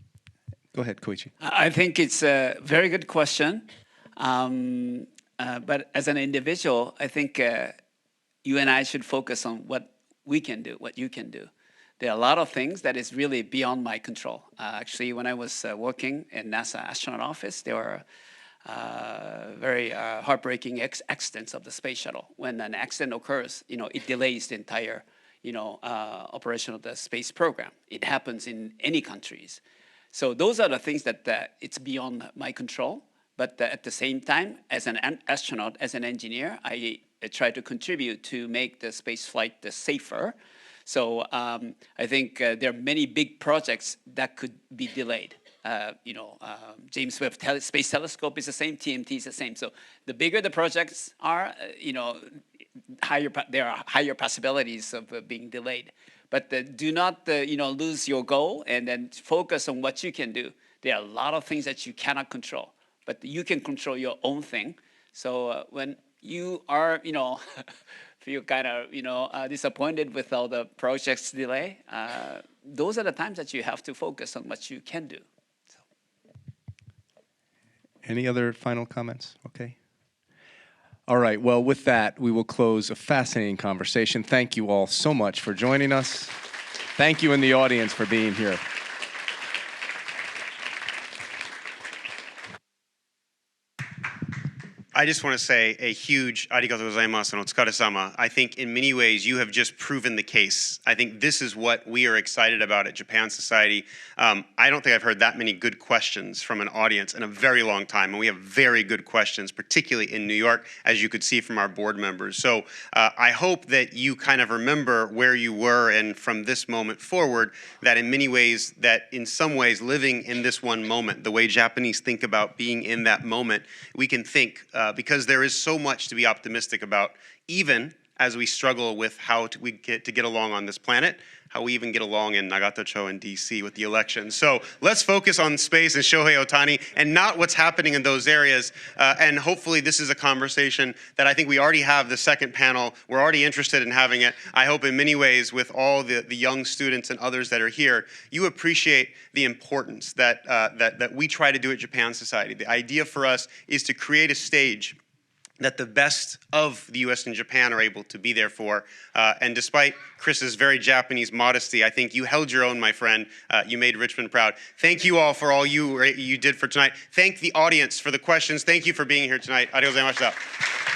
S3: Go ahead, Koichi.
S5: I think it's a very good question. But as an individual, I think you and I should focus on what we can do, what you can do. There are a lot of things that is really beyond my control. Actually, when I was working in NASA astronaut office, there were very heartbreaking accidents of the space shuttle. When an accident occurs, it delays the entire, operation of the space program. It happens in any countries. So those are the things that it's beyond my control. But at the same time, as an astronaut, as an engineer, I try to contribute to make the space flight safer. So I think there are many big projects that could be delayed. James Webb Space Telescope is the same, TMT is the same. So the bigger the projects are, there are higher possibilities of being delayed. But do not, lose your goal and then focus on what you can do. There are a lot of things that you cannot control, but you can control your own thing. So when you are, feel kind of, disappointed with all the projects delay, those are the times that you have to focus on what you can do.
S3: Any other final comments? Okay. All right. Well, with that, we will close a fascinating conversation. Thank you all so much for joining us. Thank you in the audience for being here.
S2: I just want to say a huge arigatou gozaimasu and otsukare-sama. I think in many ways you have just proven the case. I think this is what we are excited about at Japan Society. I don't think I've heard that many good questions from an audience in a very long time, and we have very good questions, particularly in New York, as you could see from our board members. So I hope that you kind of remember where you were, and from this moment forward, that in many ways, that in some ways, living in this one moment, the way Japanese think about being in that moment, we can think because there is so much to be optimistic about, even as we struggle with how we get to get along on this planet, how we even get along in Nagatocho and DC with the elections. So let's focus on space and Shohei Ohtani and not what's happening in those areas. And hopefully this is a conversation that I think we already have the second panel. We're already interested in having it. I hope in many ways with all the young students and others that are here, you appreciate the importance that we try to do at Japan Society. The idea for us is to create a stage that the best of the US and Japan are able to be there for. And despite Chris's very Japanese modesty, I think you held your own, my friend. You made Richmond proud. Thank you all for all you did for tonight. Thank the audience for the questions. Thank you for being here tonight. Arigatou gozaimashita.